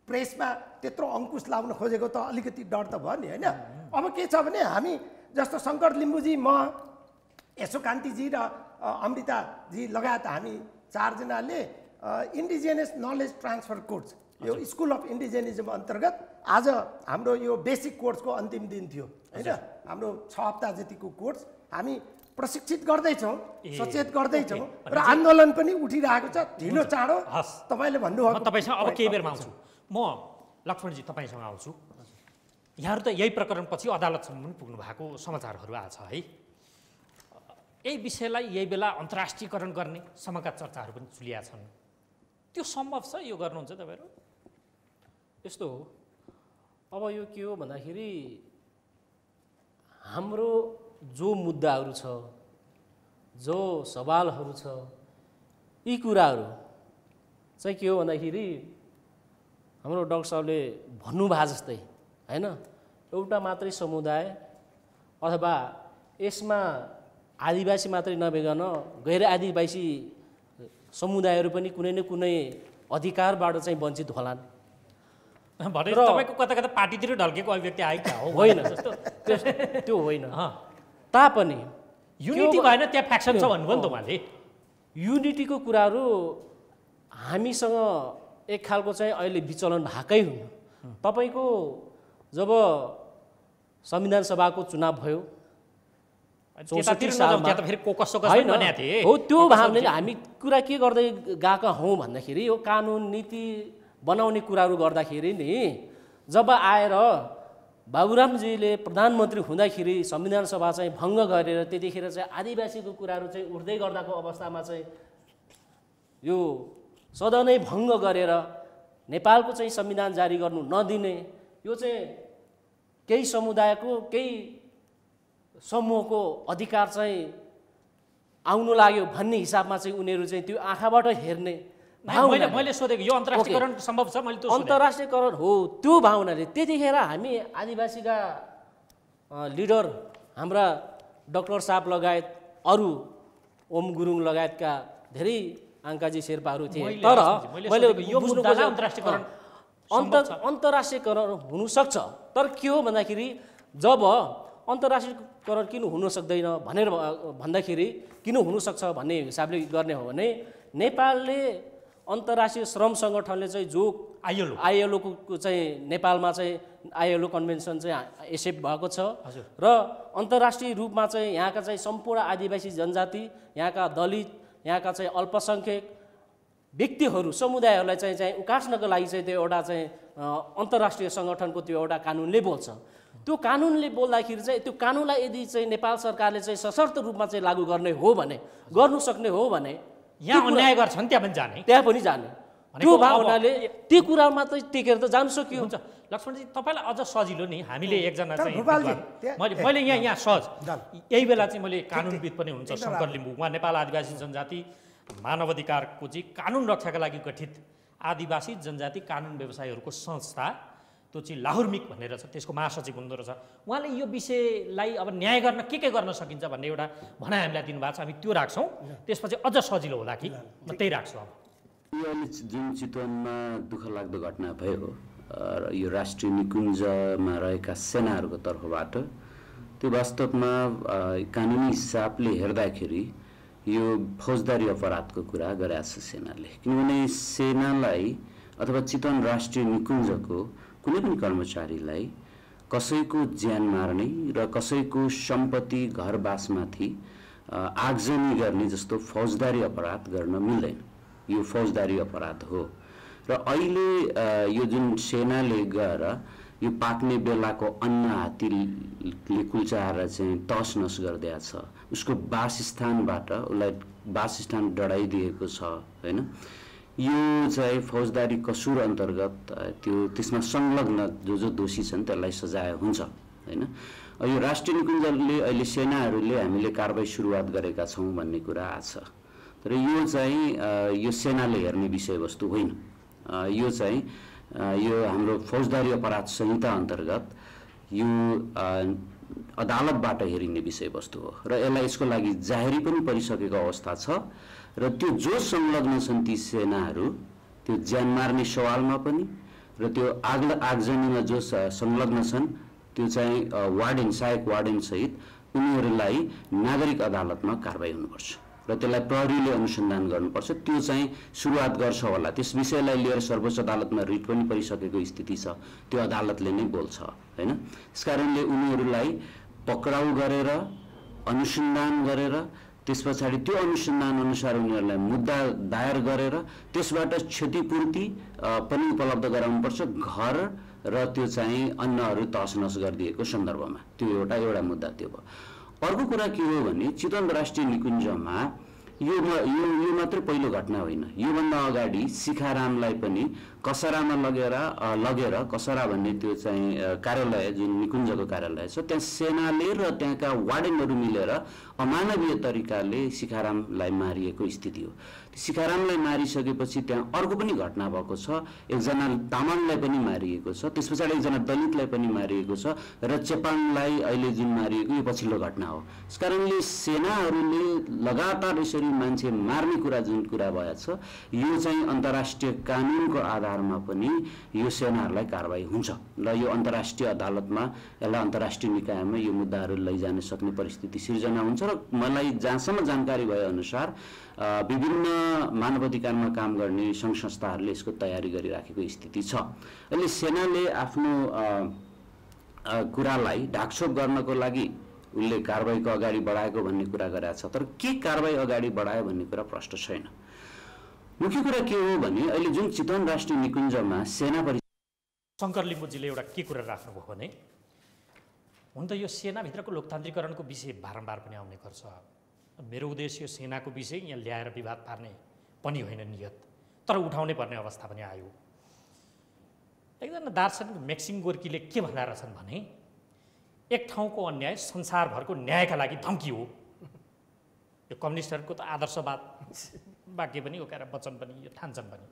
प्रेसमा त्यत्रो अङ्कुश लाउन खोजेको त अलिकति डर त भयो नि, होइन? अब के छ भने हामी जस्तो शङ्कर लिम्बूजी, म यसो कान्तिजी र अमृताजी लगायत हामी 4 जनाले इन्डिजिनियस नलेज ट्रान्सफर कोर्स, यो स्कुल अफ इन्डिजिनिजम अन्तर्गत आज हाम्रो यो बेसिक कोर्सको अन्तिम दिन थियो, होइन? हाम्रो 6 हप्ता जतिको कोर्स हामी प्रशिक्षित गर्दैछौँ, सचेत गर्दैछौँ र आन्दोलन पनि उठिरहेको छ। ढिलो चाँडो तपाईँले भन्नुभयो।
म तपाईँसँग अब केही बेरमा आउँछु। म लक्ष्मणजी तपाईँसँग आउँछु। यहाँहरू त यही प्रकरणपछि अदालतसम्म पनि पुग्नु भएको समाचारहरू आछ है। यही विषयलाई यही बेला अन्तर्राष्ट्रियकरण गर्ने सम्मका चर्चाहरू पनि चुलिया छन्। त्यो सम्भव छ? यो गर्नुहुन्छ तपाईँहरू?
यस्तो हो, अब यो के हो भन्दाखेरि हाम्रो जो मुद्दाहरू छ, जो सवालहरू छ, यी कुराहरू चाहिँ के हो भन्दाखेरि हाम्रो डाक्टर साहबले भन्नुभएको जस्तै, होइन, एउटा मात्रै समुदाय अथवा यसमा आदिवासी मात्रै नभइकन गैर आदिवासी समुदायहरू पनि कुनै न कुनै अधिकारबाट चाहिँ वञ्चित होलान्।
भनेर तपाईँको कता कता पार्टीतिर ढल्केको अभिव्यक्ति आएको हो?
होइन, त्यो होइन। तापनि
युनिटी भएन, त्यहाँ फ्याक्सन छ भन्नुभयो नि त उहाँले।
युनिटीको कुराहरू हामीसँग एक खालको चाहिँ अहिले विचलन भएकै हुन्। तपाईँको जब संविधान सभाको चुनाव भयो 64 सालमा, हो, त्यो भावनाले हामी कुरा के गर्दै गएका हौँ भन्दाखेरि यो कानुन नीति बनाउने कुराहरू गर्दाखेरि नि, जब आएर बाबुरामजीले प्रधानमन्त्री हुँदाखेरि संविधान सभा चाहिँ भङ्ग गरेर त्यतिखेर चाहिँ आदिवासीको कुराहरू चाहिँ उठ्दै गर्दाको अवस्थामा चाहिँ यो सदनै भङ्ग गरेर नेपालको चाहिँ संविधान जारी गर्नु नदिने, यो चाहिँ केही समुदायको केही समूहको अधिकार चाहिँ आउनु लाग्यो भन्ने हिसाबमा चाहिँ उनीहरू चाहिँ त्यो आँखाबाट हेर्ने
मैले सोधेको यो अन्तर्राष्ट्रियकरण सम्भव छ? मैले
अन्तर्राष्ट्रियकरण हो त्यो भावनाले त्यतिखेर हामी आदिवासीका लिडर हाम्रा डाक्टर साहब लगायत अरू ओम गुरुङ लगायतका धेरै आङ्काजी शेर्पाहरू थिए। तर मैले यो अन्तर्राष्ट्रियकरण हुनसक्छ, तर के हो भन्दाखेरि जब अन्तर्राष्ट्रियकरण किन हुन सक्दैन भनेर भन्दाखेरि किन हुनसक्छ भन्ने हिसाबले गर्ने हो भने नेपालले अन्तर्राष्ट्रिय श्रम सङ्गठनले चाहिँ जो आइएलओको चाहिँ नेपालमा चाहिँ आइएलओ कन्भेन्सन चाहिँ एक्सेप्ट भएको छ र अन्तर्राष्ट्रिय रूपमा चाहिँ यहाँका चाहिँ सम्पूर्ण आदिवासी जनजाति, यहाँका दलित, यहाँका चाहिँ अल्पसङ्ख्यक व्यक्तिहरू समुदायहरूलाई चाहिँ उकास्नको लागि चाहिँ त्यो एउटा चाहिँ अन्तर्राष्ट्रिय सङ्गठनको त्यो एउटा कानुनले बोल्छ। त्यो कानुनले बोल्दाखेरि चाहिँ त्यो कानुनलाई यदि चाहिँ नेपाल सरकारले चाहिँ सशर्त रूपमा चाहिँ लागू गर्ने हो भने, गर्नु सक्ने हो भने
यहाँ अन्याय गर्छन्
त्यहाँ पनि जाने त्यो भावनाले त्यो कुरामा चाहिँ टेकेर त जानु सक्यो।
हुन्छ लक्ष्मणजी, तपाईँलाई अझ सजिलो नि, हामीले एकजना चाहिँ मैले यहाँ सहज यही बेला चाहिँ मैले कानुनविद पनि हुनुहुन्छ शङ्कर लिम्बू, उहाँ नेपाल आदिवासी जनजाति मानवाधिकारको चाहिँ कानुन रक्षाका लागि गठित आदिवासी जनजाति कानुन व्यवसायीहरूको संस्था, त्यो चाहिँ लाहुर्मिक भनेर छ, त्यसको महासचिव हुनुहुँदो रहेछ। उहाँले यो विषयलाई अब न्याय गर्न के गर्न सकिन्छ भन्ने एउटा भनाइ हामीलाई दिनुभएको छ, हामी त्यो राख्छौँ, त्यसपछि अझ सजिलो होला कि म त्यही राख्छु। अब
यो जुन चितवनमा दुःख लाग्दो घटना भयो यो राष्ट्रिय निकुञ्जमा रहेका सेनाहरूको तर्फबाट, त्यो वास्तवमा कानुनी हिसाबले हेर्दाखेरि यो फौजदारी अपराधको कुरा गरेको छ सेनाले। किनभने सेनालाई अथवा चितवन राष्ट्रिय निकुञ्जको कुनै पनि कर्मचारीलाई कसैको ज्यान मार्ने र कसैको सम्पत्ति घरबासमाथि आगजनी गर्ने जस्तो फौजदारी अपराध गर्न मिल्दैन। यो फौजदारी अपराध हो र अहिले यो जुन सेनाले गएर यो पाक्ने बेलाको अन्न हात्तीले कुल्चाएर चाहिँ तस नस गरिदिएको छ, उसको वासस्थानबाट उसलाई वासस्थान डढाइदिएको छ, होइन? यो चाहिँ फौजदारी कसुर अन्तर्गत त्यसमा संलग्न जो दोषी छन् त्यसलाई सजाय हुन्छ, होइन? यो राष्ट्रिय निकुञ्जले अहिले सेनाहरूले हामीले कारबाही सुरुवात गरेका छौँ भन्ने कुरा आछ, तर यो चाहिँ यो सेनाले हेर्ने विषयवस्तु होइन। यो चाहिँ यो हाम्रो फौजदारी अपराध संहिता अन्तर्गत यो अदालतबाट हेरिने विषयवस्तु हो र यसलाई यसको लागि जाहेरी पनि परिसकेको अवस्था छ र त्यो जो संलग्न छन् ती सेनाहरू त्यो ज्यान मार्ने सवालमा पनि र त्यो आगजनीमा जो संलग्न छन् त्यो चाहिँ वार्डेन सहायक वार्डेन सहित उनीहरूलाई नागरिक अदालतमा कारबाही हुनुपर्छ र त्यसलाई प्रहरीले अनुसन्धान गर्नुपर्छ। त्यो चाहिँ सुरुवात गर्छ होला। त्यस विषयलाई लिएर सर्वोच्च अदालतमा रिट पनि परिसकेको स्थिति छ। त्यो अदालतले नै बोल्छ हैन। त्यसकारणले उनीहरूलाई पक्राउ गरेर अनुसन्धान गरेर त्यस पछाडि त्यो अनुसन्धान अनुसार उनीहरूलाई मुद्दा दायर गरेर त्यसबाट क्षतिपूर्ति पनि उपलब्ध गराउनुपर्छ। घर र त्यो चाहिँ अन्नहरू तहसनस गरिदिएको सन्दर्भमा त्यो एउटा मुद्दा त्यो भयो। अर्को कुरा के हो भने चितवन राष्ट्रिय निकुञ्जमा यो मात्र पहिलो घटना होइन। योभन्दा अगाडि शिखारामलाई पनि कसरामा लगेर कसरा भन्ने त्यो चाहिँ कार्यालय जुन निकुञ्जको कार्यालय छ त्यहाँ सेनाले र त्यहाँका वार्डेनहरू मिलेर अमानवीय तरिकाले शिखारामलाई मारिएको स्थिति हो। शिखारामलाई मारिसकेपछि त्यहाँ अर्को पनि घटना भएको छ। एकजना तामाङलाई पनि मारिएको छ। त्यस पछाडि एकजना दलितलाई पनि मारिएको छ र चेपाङलाई अहिले जुन मारिएको यो पछिल्लो घटना हो। यसकारणले सेनाहरूले लगातार यसरी मान्छे मार्ने जुन कुरा भएको छ यो चाहिँ अन्तर्राष्ट्रिय कानुनको आधारमा पनि यो सेनाहरूलाई कारबाही हुन्छ र यो अन्तर्राष्ट्रिय अदालतमा यसलाई अन्तर्राष्ट्रिय निकायमा यो मुद्दाहरू लैजान सक्ने परिस्थिति सिर्जना हुन्छ र मलाई जहाँसम्म जानकारी भए अनुसार विभिन्न मानवाधिकारमा काम गर्ने सङ्घ संस्थाहरूले यसको तयारी गरिराखेको स्थिति छ। अहिले सेनाले आफ्नो कुरालाई ढाकछोप गर्नको लागि उसले कारबाहीको अगाडि बढाएको भन्ने कुरा गरेको छ। तर के कारबाही अगाडि बढायो भन्ने कुरा प्रष्ट छैन। मुख्य कुरा के हो भने अहिले जुन चितवन राष्ट्रिय निकुञ्जमा सेना
शङ्कर लिम्बुजीले एउटा के कुरा राख्नुभयो भने हुन त यो सेनाभित्रको लोकतान्त्रिकरणको विषय बारम्बार पनि आउने गर्छ। मेरो उद्देश्य सेनाको विषय यहाँ ल्याएर विवाद पार्ने पनि होइन नियत, तर उठाउनै पर्ने अवस्था पनि आयो। एकजना दार्शनिक मैक्सिम गोर्कीले के भन्दा रहेछन् भने एक ठाउँको अन्याय संसारभरको न्यायका लागि धम्की हो। यो कम्युनिस्टहरूको त आदर्शवाद वाक्य पनि हो, वचन पनि, यो ठान्छन् पनि।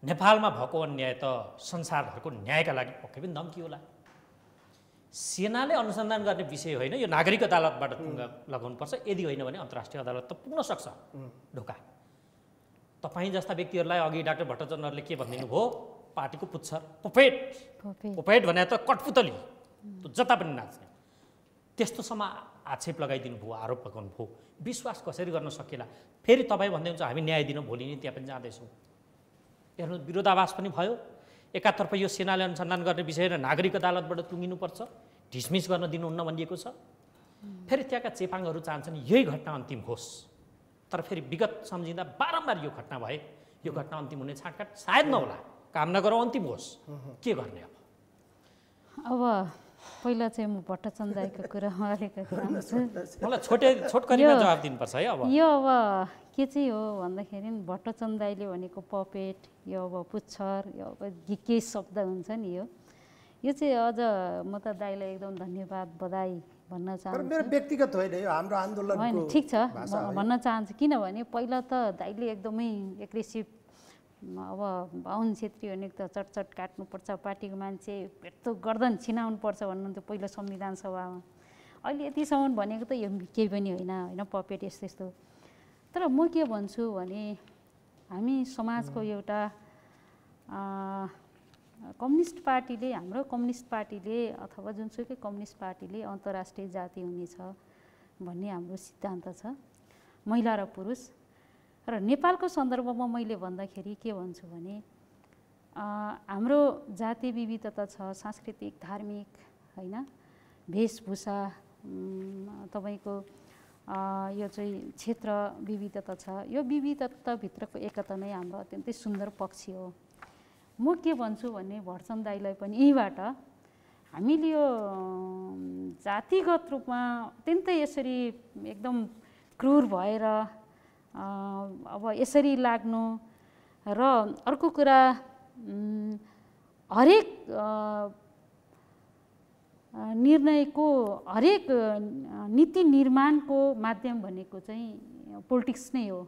नेपालमा भएको अन्याय त संसारभरको न्यायका लागि पक्कै पनि धम्की होला। सेनाले अनुसन्धान गर्ने विषय होइन, यो नागरिक अदालतबाट टुङ्गा लगाउनुपर्छ। यदि होइन भने अन्तर्राष्ट्रिय अदालत त पुग्न सक्छ ढोका। तपाईँ जस्ता व्यक्तिहरूलाई अघि डाक्टर भट्टचन्द्रले के भनिदिनु भयो, पार्टीको पुच्छर पुपेट भने त कठपुतली जता पनि नाच्ने, त्यस्तोसम्म आक्षेप लगाइदिनु भयो, आरोप लगाउनु भयो। विश्वास कसरी गर्न सकिएला? फेरि तपाईँ भन्दै हुन्छ हामी न्याय दिनु, भोलि नै त्यहाँ पनि जाँदैछौँ। हेर्नु विरोधाभास पनि भयो। एकातर्फ यो सेनाले अनुसन्धान गर्ने विषय र नागरिक अदालतबाट टुङ्गिनुपर्छ, डिसमिस गर्न दिनुहुन्न भनिएको छ। फेरि त्यहाँका चेपाङहरू चाहन्छन् यही घटना अन्तिम होस्। तर फेरि विगत सम्झिँदा बारम्बार यो घटना भए, यो घटना अन्तिम हुने छाँटकाट सायद नहोला, कामना गरौँ अन्तिम होस्। के गर्ने
अब पहिला चाहिँ म भट्टचन्द्र दाइको कुरामा अलिकति आउँछु।
मलाई छोटकरीमा जवाब दिनुपर्छ है। अब
यो अब के चाहिँ हो भन्दाखेरि भट्टचन्द्र दाइले भनेको पपेट, यो अब पुच्छर, यो अब के शब्द हुन्छ नि, यो चाहिँ अझ म त दाइलाई एकदम धन्यवाद बधाई भन्न चाहन्छु।
मेरो व्यक्तिगत होइन, यो हाम्रो आन्दोलनको
होइन, ठिक छ भन्न चाहन्छु। किनभने पहिला त दाइले एकदमै एग्रेसिभ, अब बाहुन छेत्री भने त चटचट काट्नुपर्छ, पार्टीको मान्छे भेट्दो गर्दन छिनाउनुपर्छ भन्नुहुन्थ्यो पहिला संविधान सभामा। अहिले यतिसम्म भनेको त यो केही पनि होइन पपेट यस्तो यस्तो। तर म के भन्छु भने हामी समाजको एउटा कम्युनिस्ट पार्टीले, हाम्रो कम्युनिस्ट पार्टीले अथवा जुनसुकै कम्युनिस्ट पार्टीले अन्तर्राष्ट्रिय जाति हुनेछ भन्ने हाम्रो सिद्धान्त छ, महिला र पुरुष। र नेपालको सन्दर्भमा मैले भन्दाखेरि के भन्छु भने हाम्रो जाति विविधता छ, सांस्कृतिक, धार्मिक, होइन, वेशभूषा, तपाईँको यो चाहिँ क्षेत्र विविधता छ। यो विविधताभित्रको एकता नै हाम्रो अत्यन्तै सुन्दर पक्ष हो। म के भन्छु भने भट्टचन्द्र दाइलाई पनि यहीबाट हामीले यो जातिगत रूपमा अत्यन्तै यसरी एकदम क्रूर भएर अब यसरी लाग्नु र अर्को कुरा हरेक निर्णयको, हरेक नीति निर्माणको माध्यम भनेको चाहिँ पोलिटिक्स नै हो।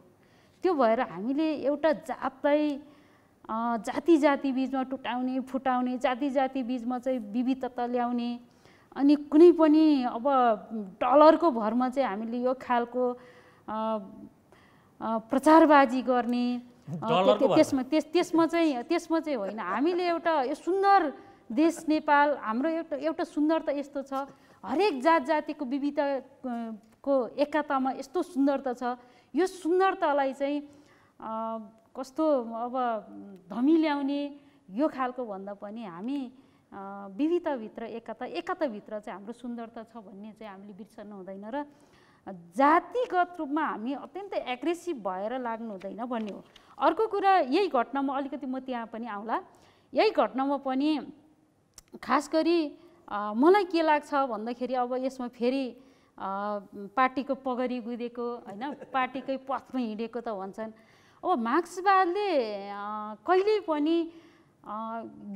त्यो भएर हामीले एउटा जातलाई जाति बिचमा टुटाउने, फुटाउने, जाति बिचमा चाहिँ विविधता ल्याउने, अनि कुनै पनि अब डलरको भरमा चाहिँ हामीले यो खालको प्रचारबाजी गर्ने त्यसमा चाहिँ होइन। हामीले एउटा यो सुन्दर देश नेपाल, हाम्रो एउटा सुन्दरता यस्तो छ, हरेक जात जातिको विविधताको एकतामा यस्तो सुन्दरता छ। यो सुन्दरतालाई चाहिँ कस्तो अब धमी ल्याउने यो खालको भन्दा पनि हामी विविधताभित्र एकताभित्र चाहिँ हाम्रो सुन्दरता छ भन्ने चाहिँ हामीले बिर्सनु हुँदैन र जातिगत रूपमा हामी अत्यन्तै एग्रेसिभ भएर लाग्नु हुँदैन भन्ने हो। अर्को कुरा यही घटनामा अलिकति म त्यहाँ पनि आउँला। यही घटनामा पनि खास गरी मलाई के लाग्छ भन्दाखेरि अब यसमा फेरि पार्टीको पगडी गुदेको होइन, पार्टीकै पथमा हिँडेको त भन्छन्। अब मार्क्सवादले कहिल्यै पनि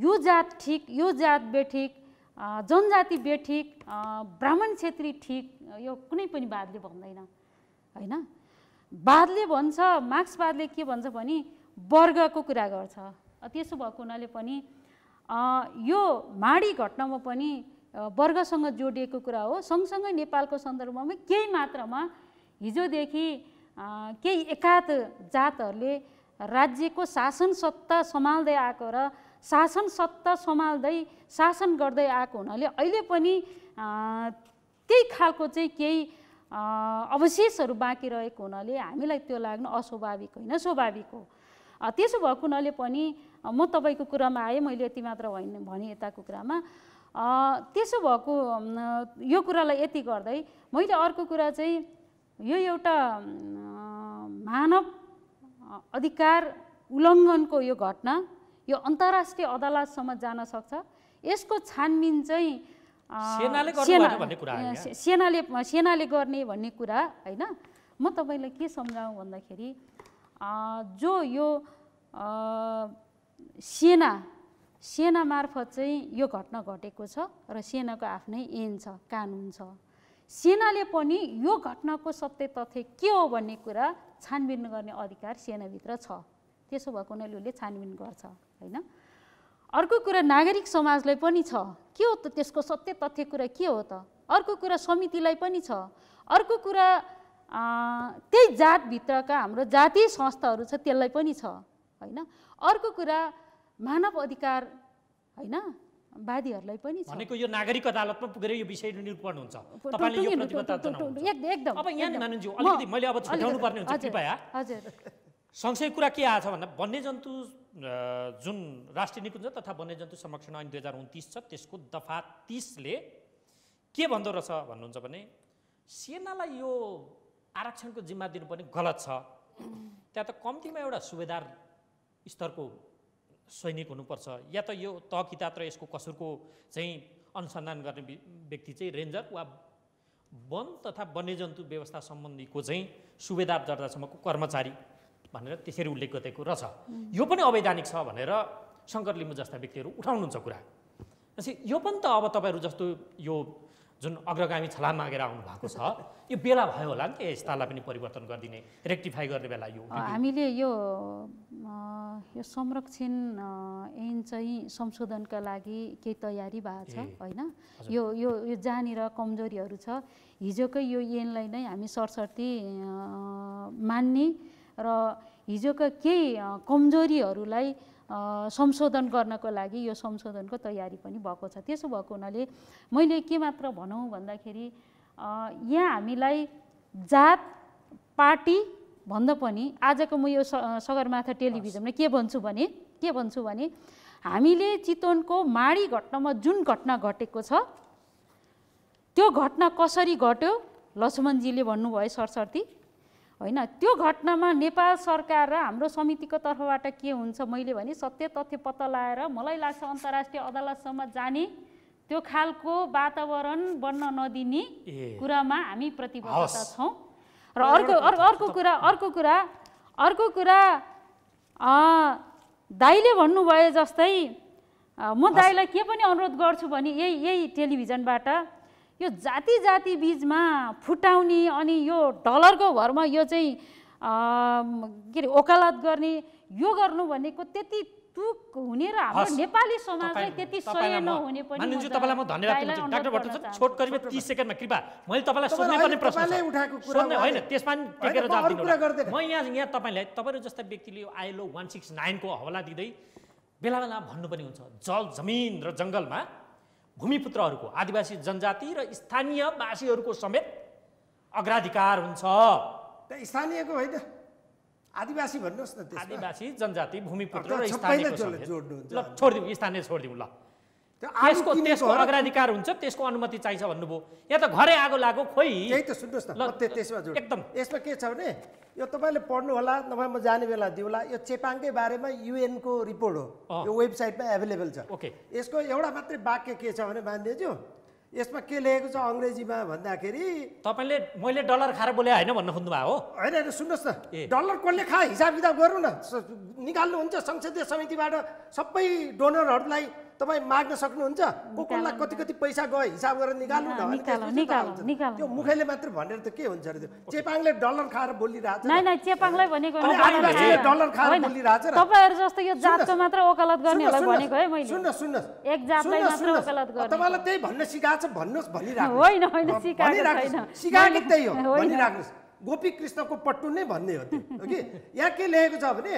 यो जात ठिक, यो जात बेठिक, जनजाति बेठिक, ब्राह्मण क्षेत्री ठिक, यो कुनै पनि वादले भन्दैन होइन। वादले भन्छ, मार्क्सवादले के भन्छ भने वर्गको कुरा गर्छ। त्यसो भएको हुनाले पनि यो माडी घटनामा पनि वर्गसँग जोडिएको कुरा हो। सँगसँगै नेपालको सन्दर्भमा केही मात्रामा हिजोदेखि केही एकाध जातहरूले राज्यको शासन सत्ता सम्हाल्दै आएको र शासन सत्ता सम्हाल्दै शासन गर्दै आएको हुनाले अहिले पनि त्यही खालको चाहिँ केही अवशेषहरू बाँकी रहेको हुनाले हामीलाई त्यो लाग्नु अस्वाभाविक होइन, स्वाभाविक हो। त्यसो भएको हुनाले पनि म तपाईँको कुरामा आएँ, मैले यति मात्र होइन भने यताको कुरामा त्यसो भएको यो कुरालाई यति गर्दै मैले अर्को कुरा चाहिँ यो एउटा मानव अधिकार उल्लङ्घनको यो घटना यो अन्तर्राष्ट्रिय अदालतसम्म जान सक्छ। यसको छानबिन चाहिँ सेनाले गर्ने भन्ने कुरा होइन। म तपाईँलाई के सम्झाउँ भन्दाखेरि जो यो सेना मार्फत चाहिँ यो घटना घटेको छ र सेनाको आफ्नै ऐन छ, कानुन छ। सेनाले पनि यो घटनाको सत्य तथ्य के हो भन्ने कुरा छानबिन गर्ने अधिकार सेनाभित्र छ। त्यसो भएको हुनाले उसले छानबिन गर्छ होइन। अर्को कुरा नागरिक समाजलाई पनि छ, के हो त त्यसको सत्य तथ्य कुरा के हो त। अर्को कुरा समितिलाई पनि छ। अर्को कुरा त्यही जातभित्रका हाम्रो जातीय संस्थाहरू छ त्यसलाई पनि छ होइन। अर्को कुरा मानव अधिकार होइन वादीहरूलाई पनि छ।
भनेको यो नागरिक अदालतमा पुगेर यो विषय निरूपण हुन्छ। तपाईले यो प्रतिबद्धता जनाउनुहुन्छ
एकदम।
अब यहाँ मानन्ज्यू अलिकति मैले अब छुट्याउनु पर्ने हुन्छ कृपया।
हजुर।
सँगसँगै कुरा के आछ भन्दा वन्यजन्तु जुन राष्ट्रिय निकुञ्ज तथा वन्यजन्तु संरक्षण ऐन 2029 छ त्यसको दफा 30 ले के भन्दो रहेछ भन्नुहुन्छ भने सेनालाई यो आरक्षणको जिम्मा दिनुपर्ने गलत छ। त्यहाँ त कम्तीमा एउटा सुबेदार स्तरको सैनिक हुनुपर्छ या त यो तहकितात र यसको कसुरको चाहिँ अनुसन्धान गर्ने व्यक्ति चाहिँ रेन्जर वा वन तथा वन्यजन्तु व्यवस्था सम्बन्धीको चाहिँ सुबेदार दर्जासम्मको कर्मचारी भनेर त्यसरी उल्लेख गरेको रहेछ। यो पनि अवैधानिक छ भनेर शङ्कर लिम्बू जस्ता व्यक्तिहरू उठाउनुहुन्छ कुरा। यो पनि त अब तपाईँहरू जस्तो यो जुन अग्रगामी छलाम मागेर आउनु भएको छ यो बेला भयो होला नि त यस्तालाई पनि परिवर्तन गरिदिने, रेक्टिफाई गर्ने बेला यो
हामीले यो संरक्षण ऐन चाहिँ संशोधनका लागि केही तयारी भएको छ होइन। यो जहाँनिर कमजोरीहरू छ हिजोकै यो ऐनलाई नै हामी सरसर्ती मान्ने र हिजोका केही कमजोरीहरूलाई संशोधन गर्नको लागि यो संशोधनको तयारी पनि भएको छ। त्यसो भएको हुनाले मैले के मात्र भनौँ भन्दाखेरि यहाँ हामीलाई जात पार्टी भन्दा पनि आजको म यो सगरमाथा टेलिभिजनमा के भन्छु भने हामीले चितवनको माडी घटनामा जुन घटना घटेको छ त्यो घटना कसरी घट्यो लक्ष्मणजीले भन्नुभयो सरसर्ती होइन। त्यो घटनामा नेपाल सरकार र हाम्रो समितिको तर्फबाट के हुन्छ मैले भने सत्य तथ्य पत्ता लगाएर मलाई लाग्छ अन्तर्राष्ट्रिय अदालतसम्म जाने त्यो खालको वातावरण बन्न नदिने कुरामा हामी प्रतिबद्धता छौँ। र अर्को कुरा दाइले भन्नुभयो जस्तै म दाइलाई के पनि अनुरोध गर्छु भने यही टेलिभिजनबाट यो जाति बीचमा फुटाउने अनि यो डलरको भरमा यो चाहिँ के अरे वकालत गर्ने यो गर्नु भनेको त्यति टुक हुने र हाम्रो नेपाली समाजलाई त्यति सही नहुने पनि
मानिन्छु तपाईँलाई म धन्यवाद दिन्छु डाक्टर भट्टाचार्य छोट करिब 30 सेकेन्डमा कृपा मैले तपाईँलाई सोध्नै पर्ने प्रश्न सोध्ने होइन त्यसमा नि टेकेर जवाफ दिनु म यहाँ तपाईँहरू जस्ता व्यक्तिले यो आइएलओ 169 को हवाला दिँदै बेला बेला भन्नु पनि हुन्छ जल जमिन र जङ्गलमा भूमिपुत्रहरूको आदिवासी जनजाति र स्थानीयवासीहरूको समेत अग्राधिकार हुन्छ
स्थानीयको होइन आदिवासी भन्नुहोस् न
आदिवासी जनजाति भूमिपुत्र र स्थानीय ल छोडिदिउँ स्थानीय छोडिदिउँ ल त्यसको अग्राधिकार हुन्छ त्यसको अनुमति चाहिन्छ भन्नुभयो यहाँ त घरै आगो लाग्यो खोइ
त्यही त सुन्नुहोस् न त्यसमा जोड एकदम यसमा के छ भने यो तपाईँले पढ्नु होला नभए म जाने बेला दिउँला यो चेपाङकै बारेमा UN को रिपोर्ट हो यो वेबसाइटमा एभाइलेबल छ
ओके
यसको एउटा मात्रै वाक्य के छ भने मान्देज्यू यसमा के लेखेको छ अङ्ग्रेजीमा भन्दाखेरि
तपाईँले मैले डलर खाएर बोले होइन भन्न खोज्नुभएको हो
होइन होइन सुन्नुहोस् न डलर कसले खा हिसाब किताब गर्नु न निकाल्नुहुन्छ संसदीय समितिबाट सबै डोनरहरूलाई तपाईँ माग्न सक्नुहुन्छ कसलाई कति कति पैसा गयो हिसाब गरेर निकाल्नु न त्यो मुखैले मात्र भनेर त के हुन्छ अरे त्यो चेपाङले डलर खाएर बोलिरहेछ
चेपाङलाई भनेको
आदिवासीले डलर खाएर बोलिरहेछ
तपाईहरु जस्तो यो जातको मात्र वकालत गर्नेलाई भनेको है मैले
सुन्नुहोस्
एक जातलाई मात्र वकालत गर्ने
तपाईलाई त्यही भन्न सिकाएको छ भन्नुहोस् भनिराख्नु
होइन होइन सिकाएको छैन
सिकाएको त्यही हो भनिराख्नुहोस् गोपी कृष्णको पट्टु नै भन्ने हो त्यो कि यहाँ के लेखेको छ भने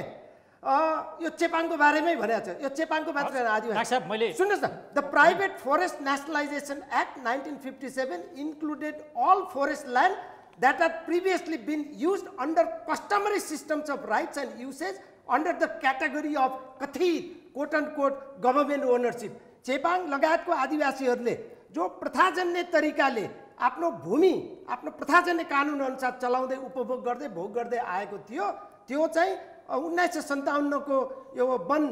यो चेपाङको बारेमै भनेको छ यो चेपाङको मात्र आदिवासी
मैले
सुन्नुहोस् न the private forest nationalisation act 1957 included all forest land that had previously been used under customary systems of rights and usage under the category of कथित quote unquote government ownership. Chepang लगायतको आदिवासीहरूले जो प्रथाजन्य तरिकाले आफ्नो भूमि आफ्नो प्रथाजन्य कानुन अनुसार चलाउँदै उपभोग गर्दै भोग गर्दै आएको थियो त्यो चाहिँ 1957 को यो वन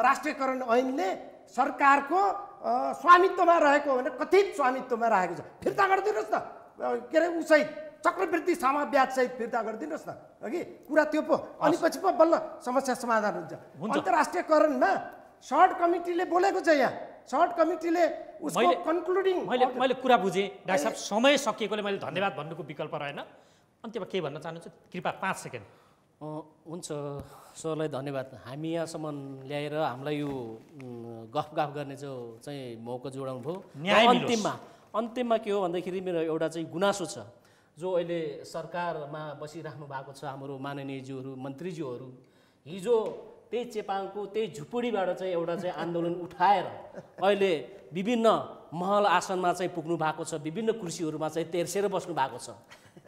राष्ट्रियकरण ऐनले सरकारको स्वामित्वमा रहेको भने कथित स्वामित्वमा राखेको छ फिर्ता गरिदिनुस् न के रे उसै चक्रवृद्धि सामा ब्याज सहित फिर्ता गरिदिनुस् न अघि कुरा त्यो पो अनि पछि पो बल्ल समस्या समाधान हुन्छ अन्तर्राष्ट्रियकरणमा सर्ट कमिटीले बोलेको छ यहाँ सर्ट कमिटीले उसको कन्क्लुडिङ
मैले कुरा बुझेँ डाक्टर साहब समय सकिएकोले मैले धन्यवाद भन्नुको विकल्प रहेन अन्त्यमा के भन्न चाहनुहुन्छ कृपया 5 सेकेन्ड
हुन्छ सरलाई धन्यवाद हामी यहाँसम्म ल्याएर हामीलाई यो गफ गर्ने चाहिँ मौका जोडाउनु भयो अन्तिममा के हो भन्दाखेरि मेरो एउटा चाहिँ गुनासो छ जो अहिले सरकारमा बसिराख्नु भएको छ हाम्रो माननीयज्यूहरू मन्त्रीज्यूहरू हिजो त्यही चेपाङको त्यही झुपडीबाट चाहिँ एउटा चाहिँ आन्दोलन उठाएर अहिले विभिन्न महल आसनमा चाहिँ पुग्नु भएको छ विभिन्न कुर्सीहरूमा चाहिँ तेर्सेर बस्नु भएको छ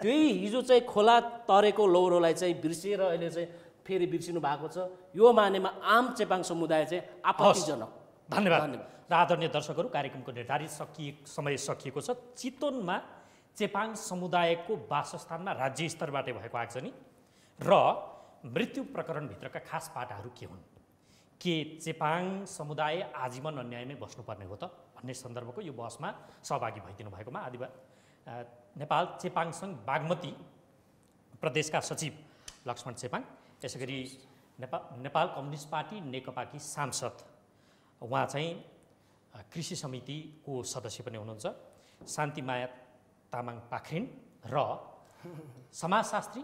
त्यही हिजो चाहिँ खोला तरेको लौरोलाई चाहिँ बिर्सिएर अहिले चाहिँ फेरि बिर्सिनु भएको छ यो मानेमा आम चेपाङ समुदाय चाहिँ आपत्तिजनक
धन्यवाद र आदरणीय दर्शकहरू कार्यक्रमको निर्धारित समय सकिएको छ चितवनमा चेपाङ समुदायको वासस्थानमा राज्य स्तरबाटै भएको आगजनी र मृत्यु प्रकरणभित्रका खास पाटाहरू के हुन् के चेपाङ समुदाय आजीवन अन्यायमै बस्नुपर्ने हो त भन्ने सन्दर्भको यो बहसमा सहभागी भइदिनु भएकोमा नेपाल चेपाङ सङ्घ बागमती प्रदेशका सचिव लक्ष्मण चेपाङ त्यसैगरी नेपाल कम्युनिस्ट पार्टी नेकपाकी सांसद उहाँ चाहिँ कृषि समितिको सदस्य पनि हुनुहुन्छ शान्तिमाया तामाङ पाखरिन र समाजशास्त्री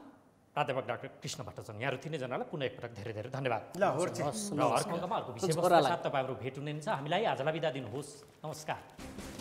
प्राध्यापक डाक्टर कृष्ण भट्टाचार्य यहाँहरू तिनैजनालाई पुनः एकपटक धेरै धेरै धन्यवाद र अर्को अङ्कमा अर्को विषयवस्तुका साथ तपाईँहरू भेट हुने हुन्छ हामीलाई आजलाई बिदा दिनुहोस् नमस्कार।